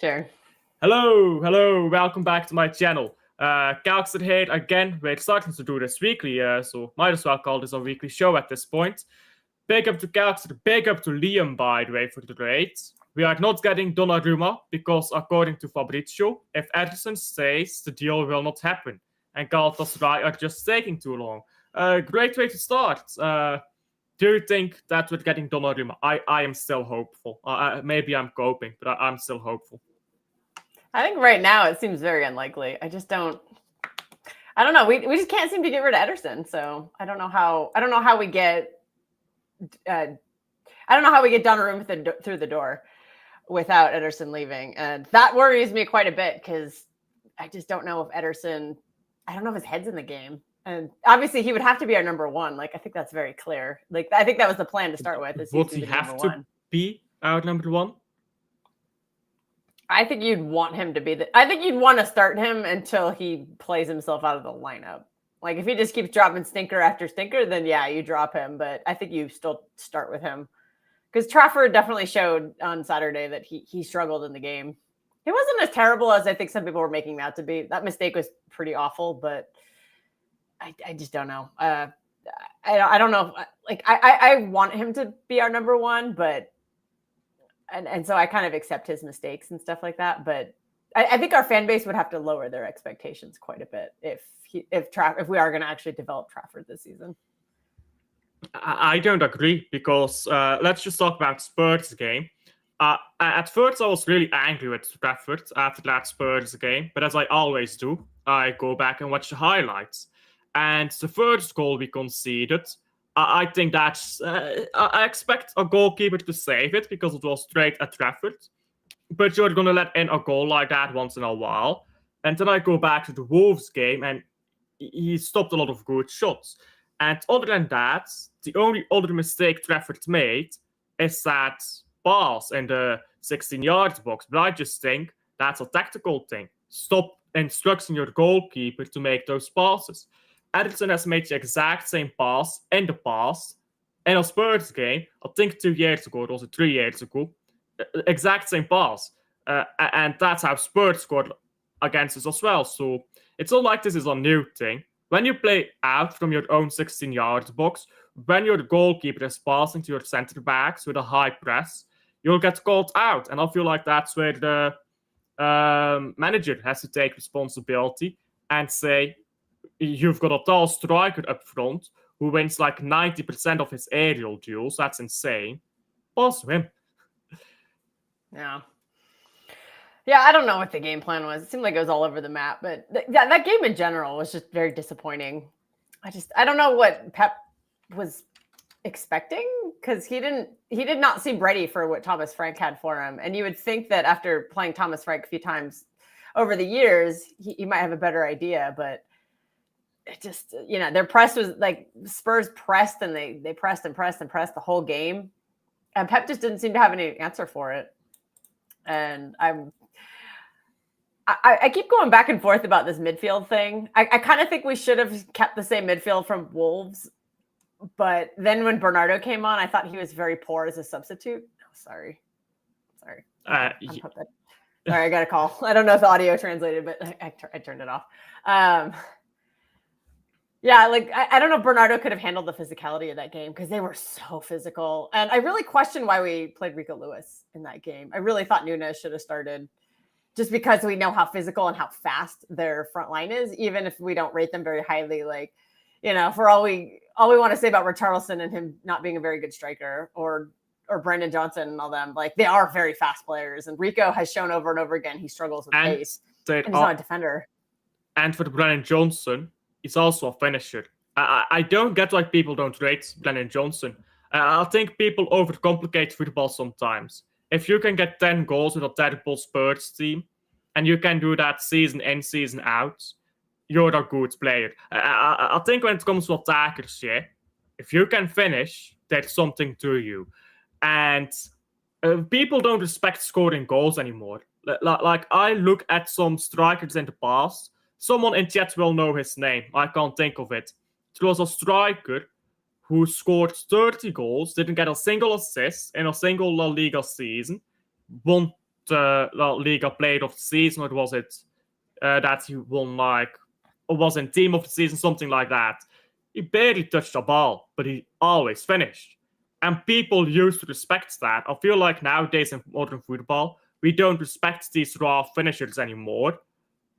Sure. Hello, welcome back to my channel. Kelkster here again. We're starting to do this weekly, so might as well call this a weekly show at this point. Big up to Kelkster, big up to Liam, by the way, for the rates. We are not getting Donnarumma because, according to Fabrizio, if Ederson stays, the deal will not happen, and Galatasaray are just taking too long. Great way to start. Do you think that with getting Donnarumma? I am still hopeful. Maybe I'm coping, but I'm still hopeful. I think right now it seems very unlikely. I don't know. We just can't seem to get rid of Ederson. So I don't know how we get Donnarumma through the door without Ederson leaving. And that worries me quite a bit because I just don't know if Ederson, I don't know if his head's in the game. And obviously he would have to be our number one. Like, I think that's very clear. Like, I think that was the plan to start with. Would he have to be our number one? I think you'd want him to be I think you'd want to start him until he plays himself out of the lineup. Like, if he just keeps dropping stinker after stinker, then yeah, you drop him. But I think you still start with him. Because Trafford definitely showed on Saturday that he struggled in the game. It wasn't as terrible as I think some people were making him out to be. That mistake was pretty awful, but I just don't know. I don't know. I want him to be our number one, but and so I kind of accept his mistakes and stuff like that. But I think our fan base would have to lower their expectations quite a bit if we are going to actually develop Trafford this season. I don't agree because let's just talk about Spurs game. At first, I was really angry with Trafford after that Spurs game, but as I always do, I go back and watch the highlights. And the first goal we conceded, I think that's... I expect a goalkeeper to save it because it was straight at Trafford. But you're going to let in a goal like that once in a while. And then I go back to the Wolves game and he stopped a lot of good shots. And other than that, the only other mistake Trafford made is that pass in the 16-yard box. But I just think that's a tactical thing. Stop instructing your goalkeeper to make those passes. Ederson has made the exact same pass in the past in a Spurs game, I think 2 years ago, or was it 3 years ago, exact same pass. And that's how Spurs scored against us as well. So it's not like this is a new thing. When you play out from your own 16-yard box, when your goalkeeper is passing to your center backs with a high press, you'll get called out. And I feel like that's where the manager has to take responsibility and say, you've got a tall striker up front who wins like 90% of his aerial duels. That's insane. Pass to him. Yeah. Yeah, I don't know what the game plan was. It seemed like it was all over the map, but that game in general was just very disappointing. I don't know what Pep was expecting because he did not seem ready for what Thomas Frank had for him. And you would think that after playing Thomas Frank a few times over the years, he might have a better idea, but it just, their press was like Spurs pressed and they pressed and pressed and pressed the whole game. And Pep just didn't seem to have any answer for it. And I keep going back and forth about this midfield thing. I kind of think we should have kept the same midfield from Wolves. But then when Bernardo came on, I thought he was very poor as a substitute. Oh, sorry. Sorry, I got a call. I don't know if the audio translated, but I turned it off. Yeah, like I don't know if Bernardo could have handled the physicality of that game because they were so physical. And I really question why we played Rico Lewis in that game. I really thought Nunes should have started just because we know how physical and how fast their front line is, even if we don't rate them very highly. Like, for all we want to say about Richarlison and him not being a very good striker or Brendan Johnson and all them, like they are very fast players. And Rico has shown over and over again he struggles with pace. And he's not a defender. And for Brendan Johnson, he's also a finisher. I don't get why people don't rate Brendan Johnson. I think people overcomplicate football sometimes. If you can get 10 goals with a terrible Spurs team, and you can do that season in, season out, you're a good player. I think when it comes to attackers, if you can finish, there's something to you. And people don't respect scoring goals anymore. Like I look at some strikers in the past. Someone in chat will know his name. I can't think of it. It was a striker who scored 30 goals, didn't get a single assist in a single La Liga season, won the Liga Player of the Season, or was it that he won or was in Team of the Season, something like that. He barely touched the ball, but he always finished. And people used to respect that. I feel like nowadays in modern football, we don't respect these raw finishers anymore.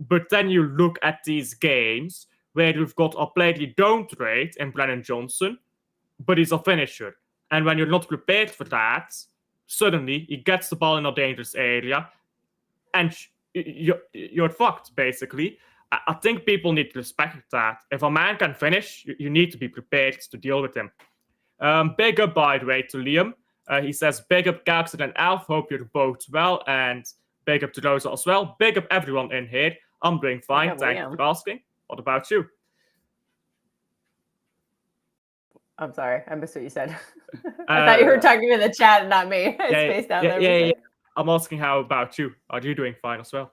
But then you look at these games where you've got a player you don't rate in Brennan Johnson, but he's a finisher. And when you're not prepared for that, suddenly he gets the ball in a dangerous area and you're fucked, basically. I think people need to respect that. If a man can finish, you need to be prepared to deal with him. Big up, by the way, to Liam. He says, big up Kelkster and Alf. Hope you're both well. And big up to Rosa as well. Big up everyone in here. I'm doing fine. Thank you for asking. What about you? I'm sorry. I missed what you said. I thought you were talking in the chat and not me. I spaced out there. Yeah. I'm asking how about you? Are you doing fine as well?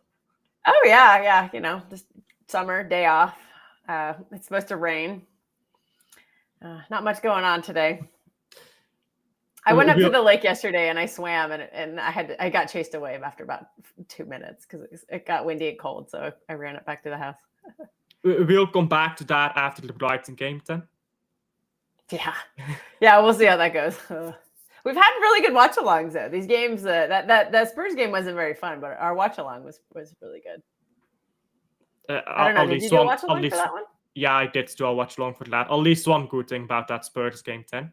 Oh, yeah. Just summer, day off. It's supposed to rain. Not much going on today. I went up to the lake yesterday and I swam and I got chased away after about 2 minutes because it got windy and cold. So I ran it back to the house. We'll come back to that after the Brighton game then. Yeah, we'll see how that goes. We've had really good watch-alongs though. These games, that Spurs game wasn't very fun, but our watch-along was really good. I don't know. Did you do a watch-along for that one? Yeah, I did do a watch-along for that. At least one good thing about that Spurs game 10.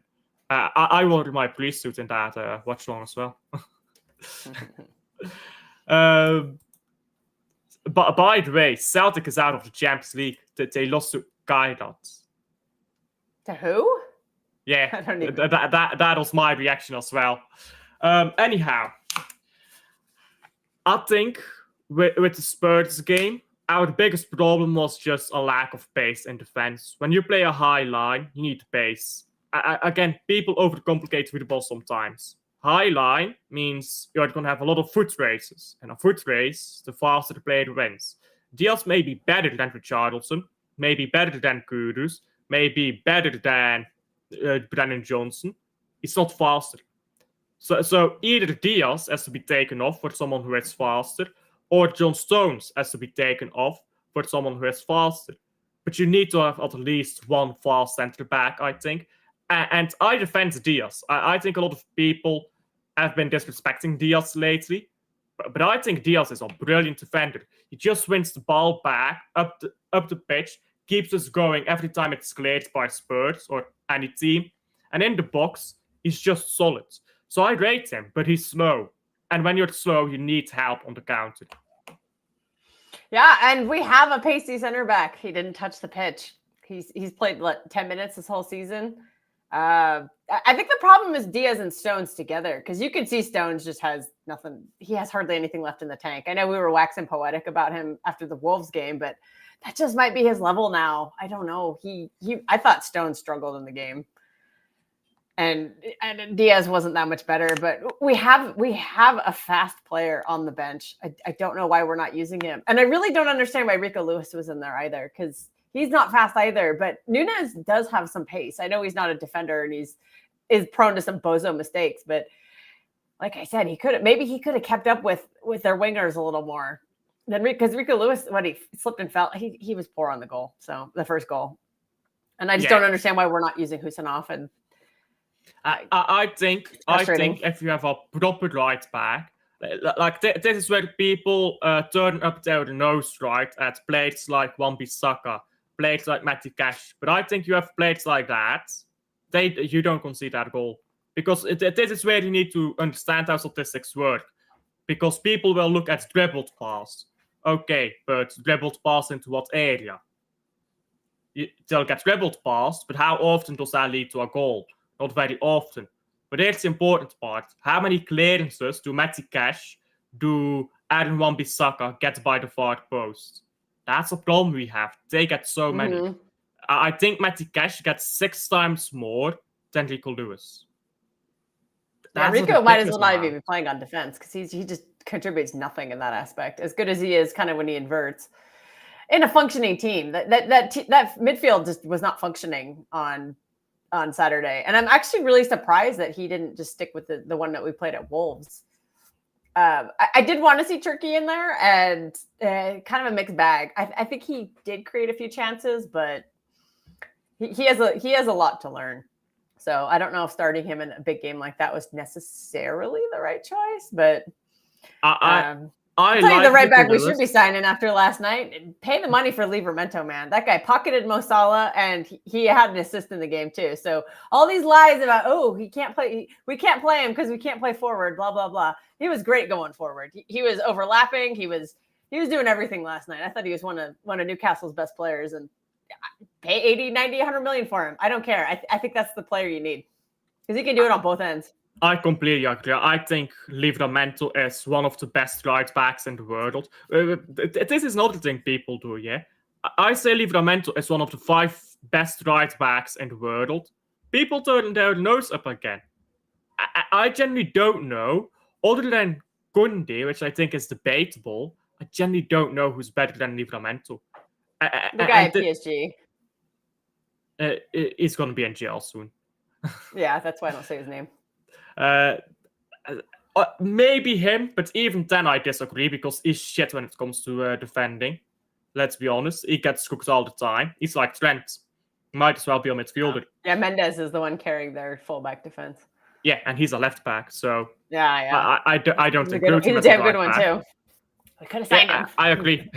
I wore my police suit in that watch-along as well. But by the way, Celtic is out of the Champions League. They lost to Guidance. To who? Yeah, that was my reaction as well. Anyhow, I think with the Spurs game, our biggest problem was just a lack of pace in defense. When you play a high line, you need pace. Again, people overcomplicate football sometimes. High line means you're going to have a lot of foot races. And a foot race, the faster the player wins. Diaz may be better than Richarlison, maybe better than Kudus, maybe better than Brennan Johnson. He's not faster. So either Diaz has to be taken off for someone who is faster, or John Stones has to be taken off for someone who is faster. But you need to have at least one fast centre back, I think. And I defend Diaz. I think a lot of people have been disrespecting Diaz lately. But I think Diaz is a brilliant defender. He just wins the ball back up the pitch, keeps us going every time it's cleared by Spurs or any team. And in the box, he's just solid. So I rate him, but he's slow. And when you're slow, you need help on the counter. Yeah, and we have a pacey center back. He didn't touch the pitch. He's played 10 minutes this whole season. I think the problem is Diaz and Stones together, because you can see Stones just has nothing. He has hardly anything left in the tank. I know we were waxing poetic about him after the Wolves game, but that just might be his level now. I don't know. I thought Stones struggled in the game, and Diaz wasn't that much better. But we have a fast player on the bench. I don't know why we're not using him, and I really don't understand why Rico Lewis was in there either, because he's not fast either. But Nunes does have some pace. I know he's not a defender and is prone to some bozo mistakes, but like I said, he could have kept up with their wingers a little more. Then because Rico Lewis, when he slipped and fell, he was poor on the goal. So the first goal, and I just don't understand why we're not using Husanov. And I think if you have a proper right back, like this is where people turn up their nose right at players like Wan-Bissaka, players like Matty Cash. But I think you have players like that, you don't concede that goal, because this is where you need to understand how statistics work. Because people will look at dribbled pass. Okay, but dribbled pass into what area? They'll get dribbled pass, but how often does that lead to a goal? Not very often. But here's the important part. How many clearances do Matty Cash, do Aaron Wan-Bissaka get by the far post? That's a problem we have. They get so many. I think Matty Cash gets 6 times more than Rico Lewis. Rico might as well not even be playing on defense, because he just contributes nothing in that aspect. As good as he is, kind of when he inverts in a functioning team, that midfield just was not functioning on Saturday. And I'm actually really surprised that he didn't just stick with the one that we played at Wolves. I did want to see Turkey in there, and kind of a mixed bag. I think he did create a few chances, but he has a lot to learn. So I don't know if starting him in a big game like that was necessarily the right choice, but I'll tell you the right back we should be signing after last night. Pay the money for Livramento, man. That guy pocketed Mo Salah, and he had an assist in the game too. So all these lies about, he can't play, we can't play him because we can't play forward, blah, blah, blah. He was great going forward. He was overlapping. He was doing everything last night. I thought he was one of Newcastle's best players, and pay 80, 90, 100 million for him. I don't care. I think that's the player you need because he can do it on both ends. I completely agree. I think Livramento is one of the best right backs in the world. This is not the thing people do, yeah? I say Livramento is one of the 5 best right backs in the world. People turn their nose up again. I generally don't know. Other than Koundé, which I think is debatable, I generally don't know who's better than Livramento. The guy at PSG. He's going to be in jail soon. Yeah, that's why I don't say his name. Maybe him, but even then I disagree because he's shit when it comes to defending. Let's be honest. He gets cooked all the time. He's like Trent. Might as well be a midfielder. Yeah, Mendes is the one carrying their fullback defense. Yeah, and he's a left back, so yeah. I don't think he's a damn good one too. We could have signed him. I agree.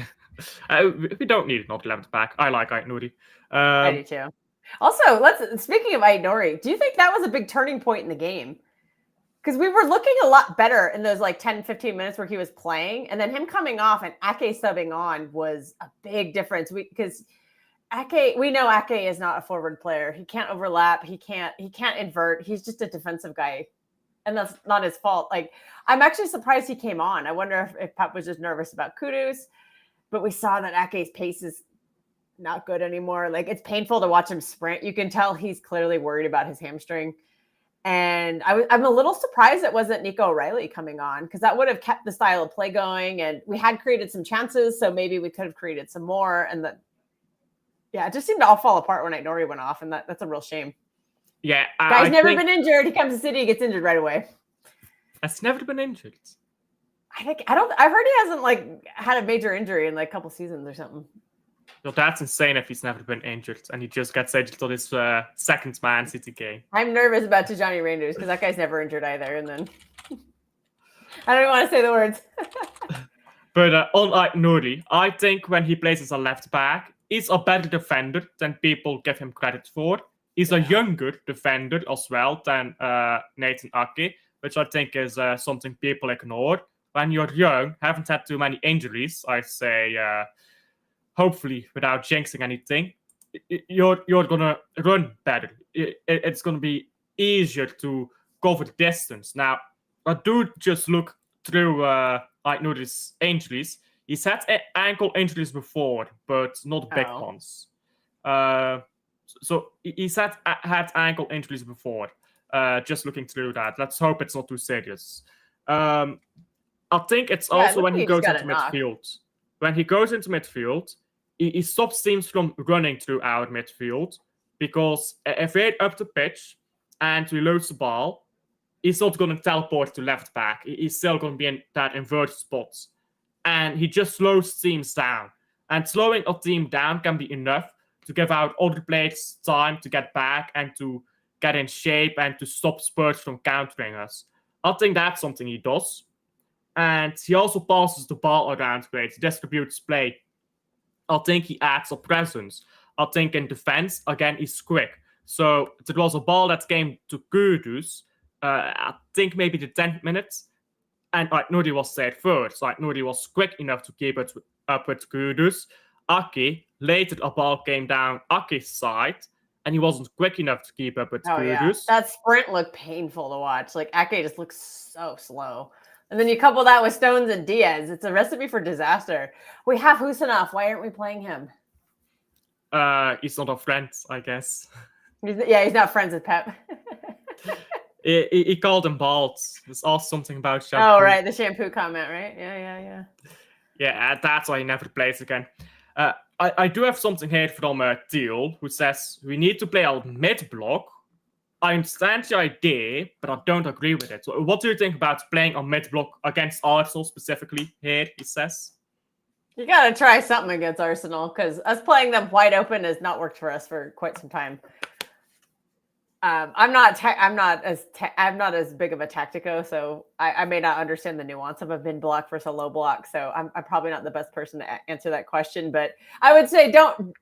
We don't need another left back. I like Aït-Nouri. I do too. Also, speaking of Aït-Nouri, do you think that was a big turning point in the game? Because we were looking a lot better in those 10, 15 minutes where he was playing. And then him coming off and Ake subbing on was a big difference. Because we know Ake is not a forward player. He can't overlap. He can't invert. He's just a defensive guy. And that's not his fault. I'm actually surprised he came on. I wonder if Pep was just nervous about Kudus. But we saw that Ake's pace is not good anymore. It's painful to watch him sprint. You can tell he's clearly worried about his hamstring. And I'm a little surprised it wasn't Nico O'Reilly coming on because that would have kept the style of play going. And we had created some chances, so maybe we could have created some more. And it just seemed to all fall apart when Aït-Nouri went off, and that's a real shame. Yeah, guy's never been injured. He comes to City, he gets injured right away. Has never been injured. I've heard he hasn't had a major injury in a couple seasons or something. Well, that's insane if he's never been injured and he just gets injured on his second Man City game. I'm nervous about Tijani Rangers because that guy's never injured either. And then I don't even want to say the words. But on Aït-Nouri, I think when he plays as a left back, he's a better defender than people give him credit for. He's a younger defender as well than Nathan Ake, which I think is something people ignore. When you're young, haven't had too many injuries, I say... hopefully, without jinxing anything, you're gonna run better. It's gonna be easier to cover the distance. Now, I do just look through Aït-Nouri's injuries. He's had ankle injuries before, but not big ones. So he's had ankle injuries before. Just looking through that. Let's hope it's not too serious. I think it's also when he goes into midfield. When he goes into midfield, he stops teams from running through our midfield because if we're up the pitch and we lose the ball, he's not going to teleport to left back. He's still going to be in that inverted spot. And he just slows teams down. And slowing a team down can be enough to give out other players time to get back and to get in shape and to stop Spurs from countering us. I think that's something he does. And he also passes the ball around great, distributes play. I think he adds a presence. I think in defense, again, he's quick. So there was a ball that came to Kudus, I think maybe the 10th minute, and Aït-Nouri was there first. So Aït-Nouri was quick enough to keep it up with Kudus. Ake, later a ball came down Ake's side, and he wasn't quick enough to keep up with Kudus. Yeah. That sprint looked painful to watch. Ake just looks so slow. And then you couple that with Stones and Diaz. It's a recipe for disaster. We have Husanov. Why aren't we playing him? He's not a friend, I guess. He's not friends with Pep. he called him bald. There's also something about shampoo. Oh, right. The shampoo comment, right? Yeah. Yeah, that's why he never plays again. I do have something here from Teal, who says, we need to play our mid-block. I understand the idea, but I don't agree with it. So what do you think about playing on mid block against Arsenal specifically here, he says? You got to try something against Arsenal because us playing them wide open has not worked for us for quite some time. I'm not as big of a tactico, so I may not understand the nuance of a mid block versus a low block. So I'm probably not the best person to answer that question. But I would say don't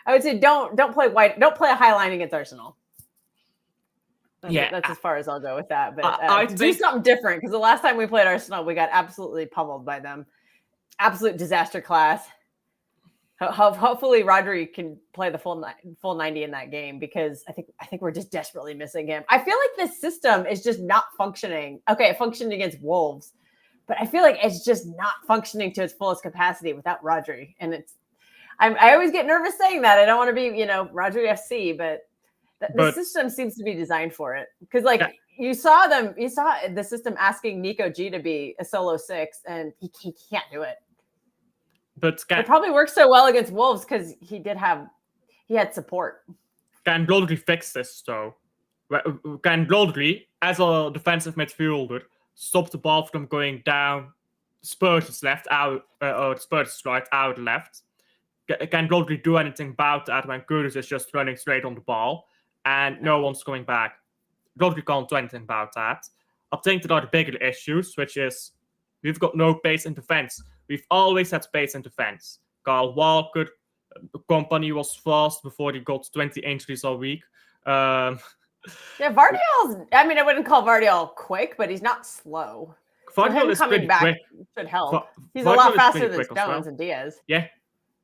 play wide. Don't play a high line against Arsenal. That's as far as I'll go with that. But do something different because the last time we played Arsenal, we got absolutely pummeled by them. Absolute disaster class. Hopefully Rodri can play the full 90 in that game because I think we're just desperately missing him. I feel like this system is just not functioning. Okay, it functioned against Wolves, but I feel like it's just not functioning to its fullest capacity without Rodri. And I always get nervous saying that. I don't want to be, Rodri FC, but the system seems to be designed for it. Because you saw the system asking Nico G to be a solo 6, and he can't do it. But it probably works so well against Wolves because he had support. Can Rodri fix this though? Can Rodri, as a defensive midfielder, stop the ball from going down Spurs' left out or Spurs' right out left? Can Rodri do anything about that when Kudus is just running straight on the ball and no one's coming back? Rodri can't do anything about that. I think there are the bigger issues, which is we've got no pace in defense. We've always had pace in defense. Carl Walker, company was fast before he got 20 injuries a week. Yeah, Vardiol's, I wouldn't call Vardiol quick, but he's not slow. Vardiol is coming back quick. Should help. He's Vardiol a lot faster than quick Stones and Diaz. Yeah.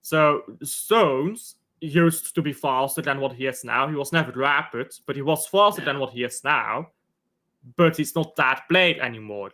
So Stones used to be faster than what he is now. He was never rapid, but he was faster than what he is now. But he's not that blade anymore.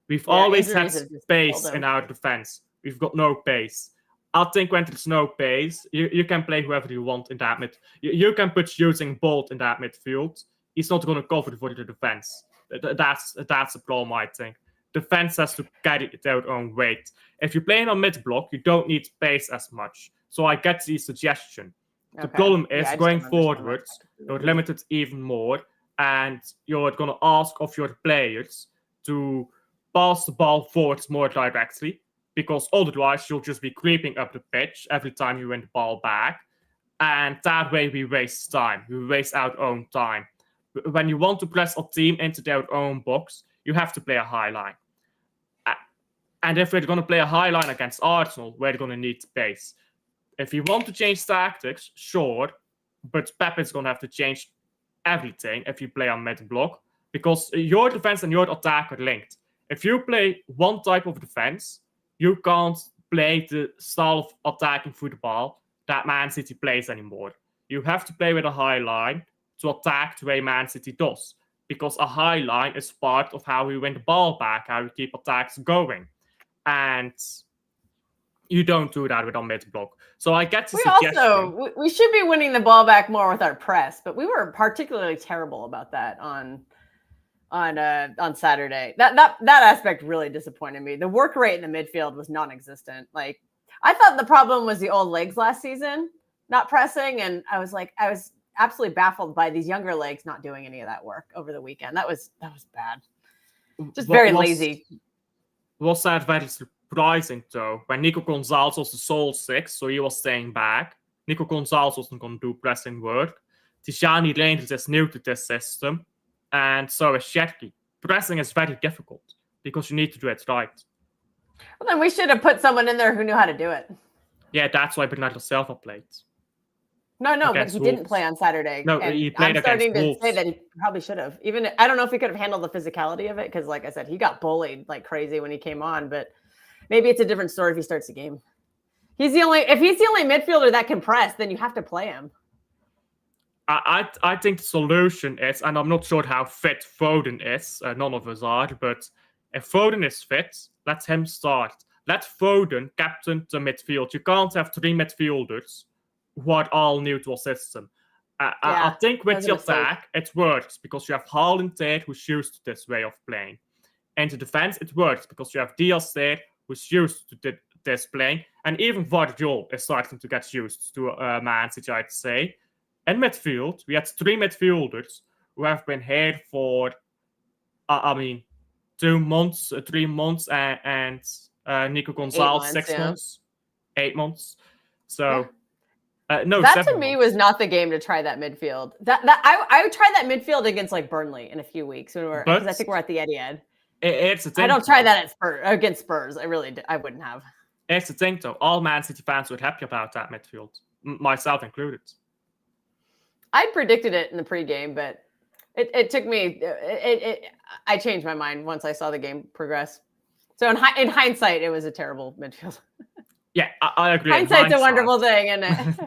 We've always had pace in our defense. We've got no pace. I think when there's no pace, you can play whoever you want in that mid. You can put Usain Bolt in that midfield. He's not going to cover for the defense. That's the problem, I think. Defense has to carry their own weight. If you're playing on mid block, you don't need pace as much. So I get the suggestion. The problem is going forwards, you're limited even more, and you're going to ask of your players to pass the ball forwards more directly, because otherwise you'll just be creeping up the pitch every time you win the ball back. And that way we waste time. We waste our own time. When you want to press a team into their own box, you have to play a high line. And if we're going to play a high line against Arsenal, we're going to need pace. If you want to change tactics, sure, but Pep is going to have to change everything if you play on mid block, because your defense and your attack are linked. If you play one type of defense, you can't play the style of attacking football that Man City plays anymore. You have to play with a high line to attack the way Man City does, because a high line is part of how we win the ball back, how we keep attacks going. And you don't do that with our mid block. So I get the suggestion. We should be winning the ball back more with our press, but we were particularly terrible about that on Saturday. That aspect really disappointed me. The work rate in the midfield was non-existent. Like, I thought the problem was the old legs last season not pressing, and I was absolutely baffled by these younger legs not doing any of that work over the weekend. That was bad. Just very lazy. Was that very surprising though? When Nico Gonzalez was the sole 6, so he was staying back. Nico Gonzalez wasn't going to do pressing work. Tijani Reinders is new to this system, and so is Shetty. Pressing is very difficult because you need to do it right. Well, then we should have put someone in there who knew how to do it. Yeah, that's why Bernardo Silva played. No, but he didn't play on Saturday. No, he played against Wolves. I'm starting to say that he probably should have. Even I don't know if he could have handled the physicality of it, because, like I said, he got bullied like crazy when he came on. But maybe it's a different story if he starts the game. If he's the only midfielder that can press, then you have to play him. I think the solution is, and I'm not sure how fit Foden is. None of us are, but if Foden is fit, let him start. Let Foden captain the midfield. You can't have 3 midfielders who are all new to a system. I think with the attack, it works because you have Haaland there who's used to this way of playing. And the defense, it works because you have Diaz there who's used to this playing. And even Vardiol is starting to get used to Man City, I'd say. In midfield, we had 3 midfielders who have been here for, 2 months, 3 months, and Nico Gonzalez 8 months, 6 yeah. months, 8 months. So, that 7 to me months. was not the game to try that midfield. I would try that midfield against like Burnley in a few weeks because I think we're at the Etihad. It's a thing. I don't try that against Spurs. I wouldn't have. It's the thing, though. All Man City fans were happy about that midfield, myself included. I predicted it in the pregame, but it took me. I changed my mind once I saw the game progress. So in hindsight, it was a terrible midfield. Yeah, I agree. Hindsight's a wonderful thing, isn't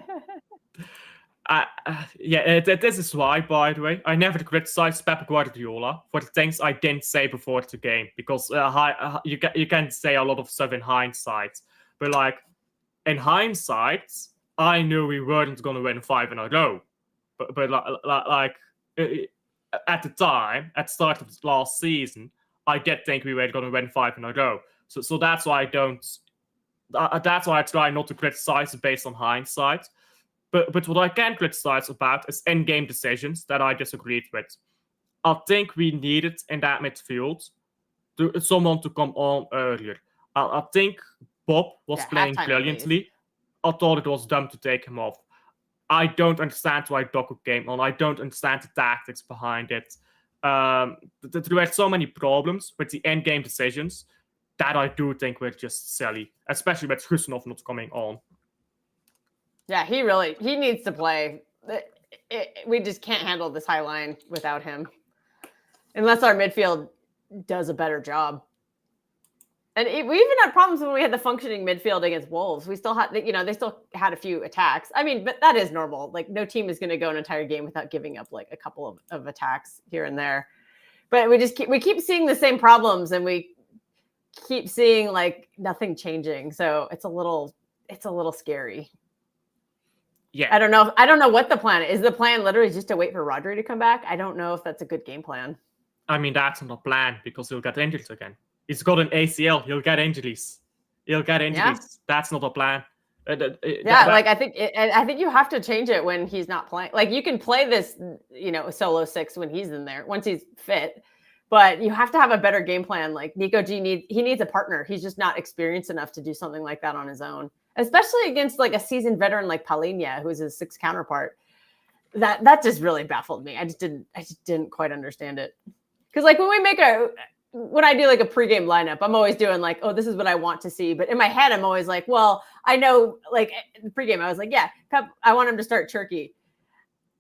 it? This is why, by the way, I never criticized Pep Guardiola for the things I didn't say before the game, because you can say a lot of stuff in hindsight, but like in hindsight, I knew we weren't going to win 5 in a row, but like at the time, at the start of last season, I did think we were going to win 5 in a row. So that's why I don't. That's why I try not to criticize it based on hindsight. But what I can criticize about is in-game decisions that I disagreed with. I think we needed in that midfield someone to come on earlier. I think Bob was playing brilliantly. I thought it was dumb to take him off. I don't understand why Doku came on. I don't understand the tactics behind it. There were so many problems with the end-game decisions that I do think were just silly, especially with Husanov not coming on. Yeah, he needs to play. We just can't handle this high line without him, unless our midfield does a better job. And we even had problems when we had the functioning midfield against Wolves. We still had, they still had a few attacks. I mean, but that is normal. Like, no team is going to go an entire game without giving up like a couple of attacks here and there. But we keep seeing the same problems, and we keep seeing like nothing changing. So it's a little scary. Yeah. I don't know what the plan is. The plan literally just to wait for Rodri to come back? I don't know if that's a good game plan. I mean, that's not a plan because he'll get injured again. He's got an ACL. He'll get injuries. Yeah. That's not a plan. I think you have to change it when he's not playing. Like, you can play this, solo 6 when he's in there, once he's fit. But you have to have a better game plan. Like, Nico G needs a partner. He's just not experienced enough to do something like that on his own, especially against like a seasoned veteran like Palhinha, who's his 6 counterpart. That just really baffled me. I just didn't quite understand it. Because like when I do like a pregame lineup, I'm always doing like, oh, this is what I want to see. But in my head, I'm always like, well, I know, like pregame, I was like, yeah, Pep, I want him to start Cherki.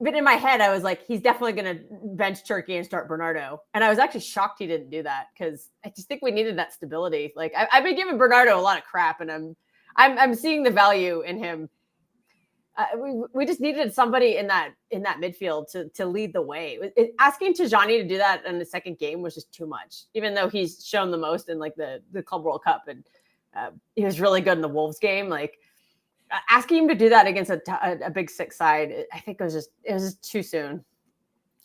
But in my head, I was like, he's definitely going to bench Cherki and start Bernardo. And I was actually shocked he didn't do that, because I just think we needed that stability. Like, I've been giving Bernardo a lot of crap, and I'm seeing the value in him. We just needed somebody in that midfield to lead the way. Asking Tijani to do that in the second game was just too much, even though he's shown the most in like the Club World Cup, and he was really good in the Wolves game. Like, asking him to do that against a big 6 side, I think it was just too soon.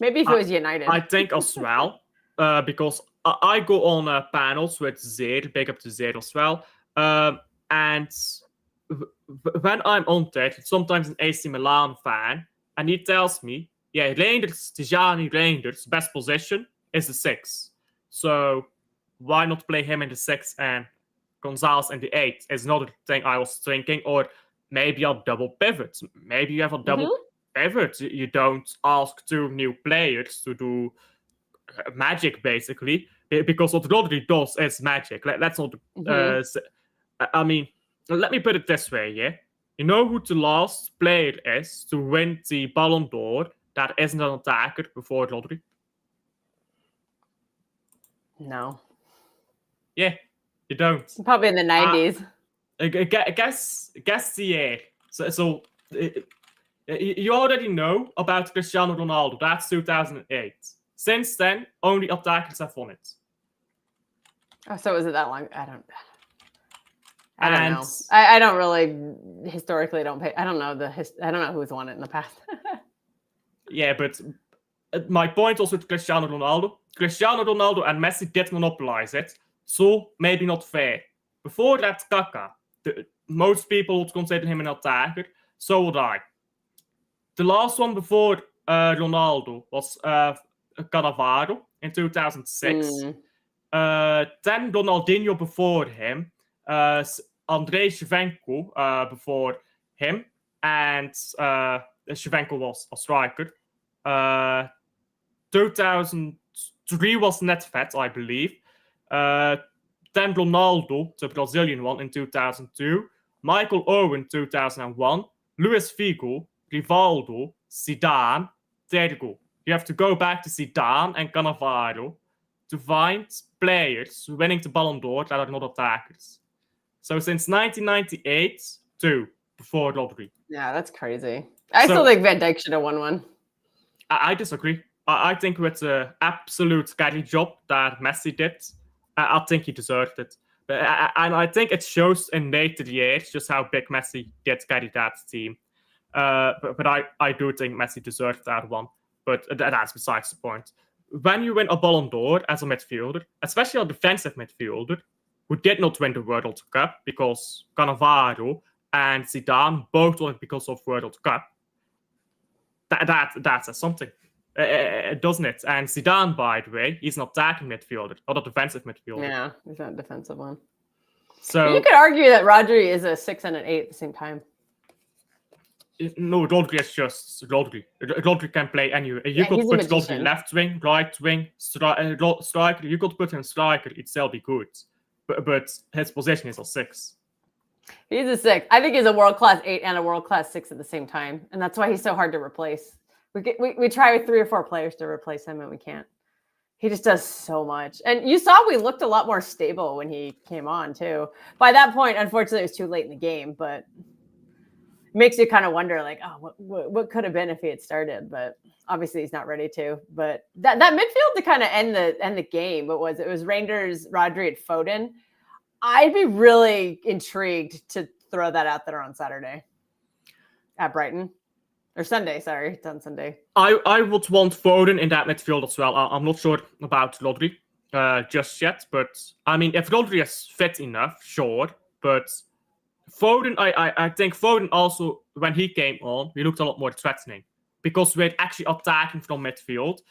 Maybe if it was United. I think as well, because I go on panels with Zeer, big up to Zeer as well, and when I'm on that, sometimes an AC Milan fan, and he tells me, yeah, Tijani best position is the 6. So why not play him in the 6 and Gonzalez in the 8 is another thing I was thinking. Or maybe a double pivot. Maybe you have a double pivot. You don't ask 2 new players to do magic, basically, because what Rodri does is magic. Let's not... I mean, let me put it this way, yeah? You know who the last player is to win the Ballon d'Or that isn't an attacker before Rodri? No. Yeah, you don't. Probably in the 90s. Guess the year. So you already know about Cristiano Ronaldo. That's 2008. Since then, only attackers have won it. Oh, so is it that long? I don't know. I don't really historically don't pay. I don't know who's won it in the past. Yeah, but my point also with Cristiano Ronaldo. Cristiano Ronaldo and Messi did monopolize it, so maybe not fair. Before that, Kaká. Most people would consider him an attacker. So would I. The last one before Ronaldo was Cannavaro in 2006. Then Ronaldinho before him, Andrei Shevchenko before him, and Shevchenko was a striker. 2003 was Nedved, I believe. Then Ronaldo, the Brazilian one, in 2002. Michael Owen, 2001. Luis Figo, Rivaldo, Zidane. There you go. You have to go back to Zidane and Cannavaro to find players winning the Ballon d'Or that are not attackers. So since 1998, 2 before Rodri. Yeah, that's crazy. I still think Van Dijk should have won one. I disagree. I think with the absolute carry job that Messi did, I think he deserved it. And I think it shows in later years just how big Messi did carry that team. But I do think Messi deserved that one. But that's besides the point. When you win a Ballon d'Or as a midfielder, especially a defensive midfielder, who did not win the World Cup because Cannavaro and Zidane both won it because of World Cup, that says something. Doesn't it? And Zidane, by the way, he's an attacking midfielder, not a defensive midfielder. Yeah, he's not a defensive one. So you could argue that Rodri is a 6 and an 8 at the same time. No, Rodri is just Rodri. Rodri can play anywhere. You could put Rodri left wing, right wing, striker. You could put him striker, it'd still be good. But his position is a 6. He's a 6. I think he's a world-class 8 and a world-class 6 at the same time. And that's why he's so hard to replace. We try with 3 or 4 players to replace him, and we can't. He just does so much. And you saw we looked a lot more stable when he came on, too. By that point, unfortunately, it was too late in the game, but it makes you kind of wonder, like, oh, what could have been if he had started? But obviously, he's not ready to. But that midfield to kind of end the game, it was Reinders, Rodri, and Foden. I'd be really intrigued to throw that out there on Saturday at Brighton. Or Sunday, sorry. It's on Sunday. I would want Foden in that midfield as well. I'm not sure about Rodri just yet. But, I mean, if Rodri is fit enough, sure. But Foden, I think Foden also, when he came on, he looked a lot more threatening. Because we're actually attacking from midfield.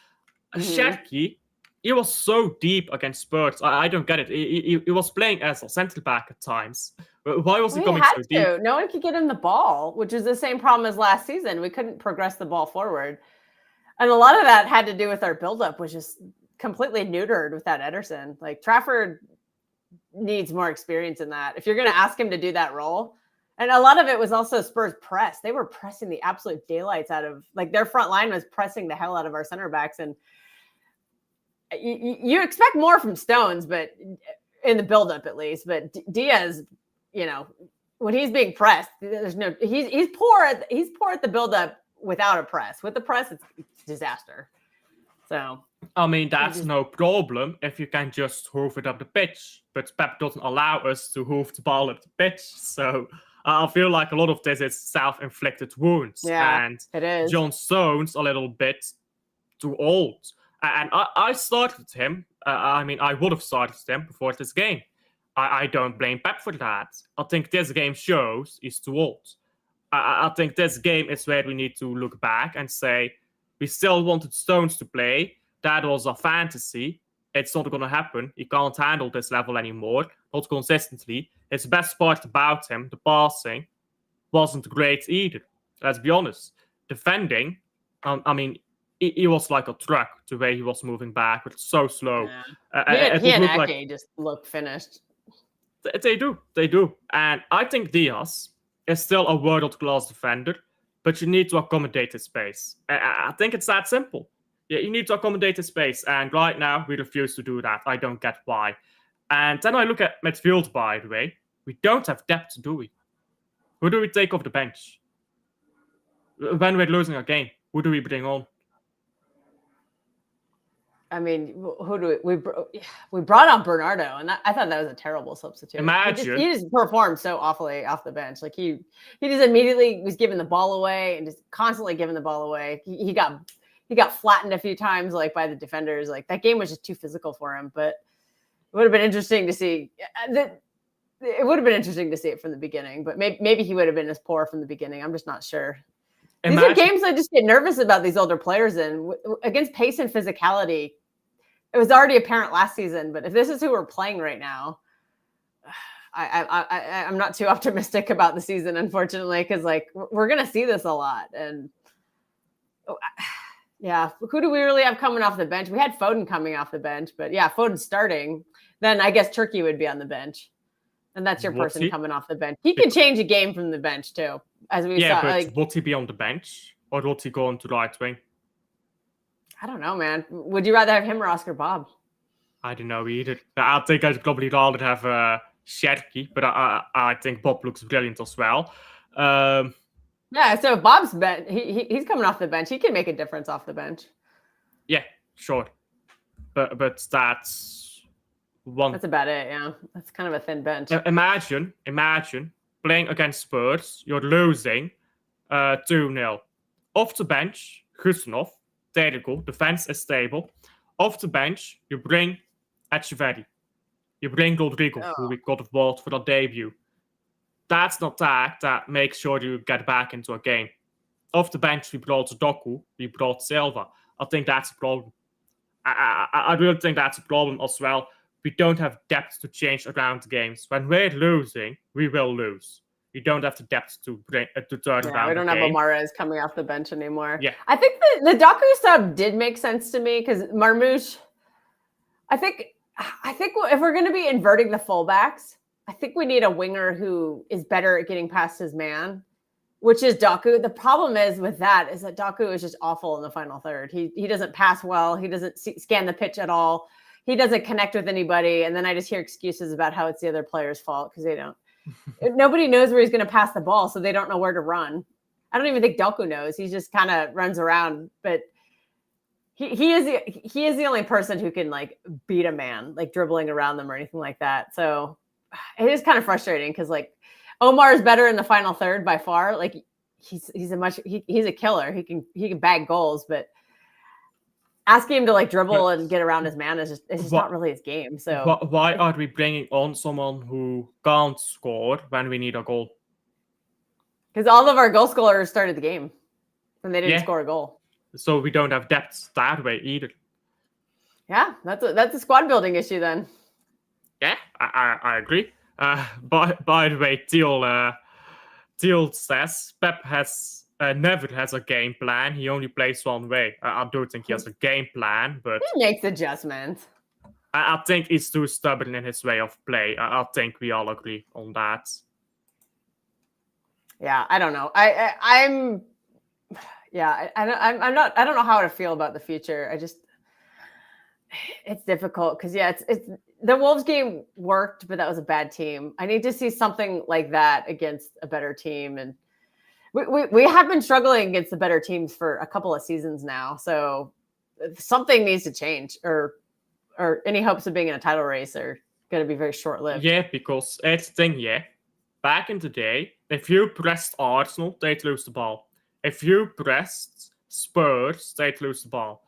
Sherky, he was so deep against Spurs. I don't get it. He was playing as a centre back at times. Why was he coming so deep? No one could get him the ball, which is the same problem as last season. We couldn't progress the ball forward. And a lot of that had to do with our buildup, which is completely neutered without Ederson. Like, Trafford needs more experience in that. If you're going to ask him to do that role, and a lot of it was also Spurs press. They were pressing the absolute daylights out of, like, their front line was pressing the hell out of our center backs. And you expect more from Stones, but in the buildup at least. But Diaz, when he's being pressed, he's poor at the buildup without a press. With the press, it's disaster. So I mean, that's no problem if you can just hoof it up the pitch. But Pep doesn't allow us to hoof the ball up the pitch. So I feel like a lot of this is self-inflicted wounds. Yeah, and it is. John Stones a little bit too old. And I started him. I would have started him before this game. I don't blame Pep for that. I think this game shows he's too old. I think this game is where we need to look back and say, we still wanted Stones to play. That was a fantasy. It's not going to happen. He can't handle this level anymore. Not consistently. His best part about him, the passing, wasn't great either. Let's be honest. Defending, he was like a truck the way he was moving back. It's so slow. Yeah. He and Ake just look finished. They do. And I think Diaz is still a world-class defender, but you need to accommodate his space. I think it's that simple. Yeah, you need to accommodate his space, and right now we refuse to do that. I don't get why. And then I look at midfield, by the way. We don't have depth, do we? Who do we take off the bench? When we're losing a game, who do we bring on? I mean, who do we brought on Bernardo, and I thought that was a terrible substitute. Imagine he just performed so awfully off the bench. Like he just immediately was giving the ball away and just constantly giving the ball away. He got flattened a few times, like by the defenders. Like that game was just too physical for him. But it would have been interesting to see. It would have been interesting to see it from the beginning. But maybe he would have been as poor from the beginning. I'm just not sure. These are games I just get nervous about these older players in. Against pace and physicality, it was already apparent last season, but if this is who we're playing right now, I'm not too optimistic about the season, unfortunately, because like we're gonna see this a lot. And yeah, who do we really have coming off the bench? We had Foden coming off the bench, but yeah, Foden starting. Then I guess Turkey would be on the bench, and that's your person coming off the bench. He can change a game from the bench too, as we saw. Yeah, but would he be on the bench or would he go on to right wing? I don't know, man. Would you rather have him or Oscar Bob? I don't know either. I think I'd probably rather have Sherky, but I think Bob looks brilliant as well. Yeah, so Bob's bench, he's coming off the bench. He can make a difference off the bench. Yeah, sure. But that's one. That's about it, yeah. That's kind of a thin bench. Imagine playing against Spurs, you're losing 2-0. Off the bench, Husanov, there you go. Defense is stable. Off the bench, you bring Echeverri. You bring Rodrigo, who we got bought for the debut. That's not that makes sure you get back into a game. Off the bench, we brought Doku, we brought Silva. I think that's a problem. I really think that's a problem as well. We don't have depth to change around the games. When we're losing, we will lose. You don't have the depth to turn around. We don't have Omares coming off the bench anymore. Yeah, I think the Doku sub did make sense to me because Marmoush. I think if we're going to be inverting the fullbacks, I think we need a winger who is better at getting past his man, which is Doku. The problem is with that is that Doku is just awful in the final third. He doesn't pass well. He doesn't scan the pitch at all. He doesn't connect with anybody. And then I just hear excuses about how it's the other player's fault because they don't. Nobody knows where he's going to pass the ball, so they don't know where to run. I don't even think Doku knows. He just kind of runs around, but he is the only person who can like beat a man, like dribbling around them or anything like that. So it is kind of frustrating because like Omar is better in the final third by far. Like he's a killer. He can bag goals, but asking him to like dribble and get around his man is just not really his game. So why are we bringing on someone who can't score when we need a goal? Because all of our goal scorers started the game and they didn't score a goal. So we don't have depth that way either. Yeah, that's a squad building issue then. Yeah, I agree. By the way, Teal says Pep never has a game plan. He only plays one way. I don't think he has a game plan, but he makes adjustments. I think he's too stubborn in his way of play. I think we all agree on that. Yeah, I don't know. I don't know how to feel about the future. It's difficult because it's the Wolves game worked, but that was a bad team. I need to see something like that against a better team, and we have been struggling against the better teams for a couple of seasons now. So something needs to change, or any hopes of being in a title race are going to be very short-lived. Yeah, because it's the thing. Yeah, back in the day, if you pressed Arsenal, they'd lose the ball. If you pressed Spurs, they'd lose the ball.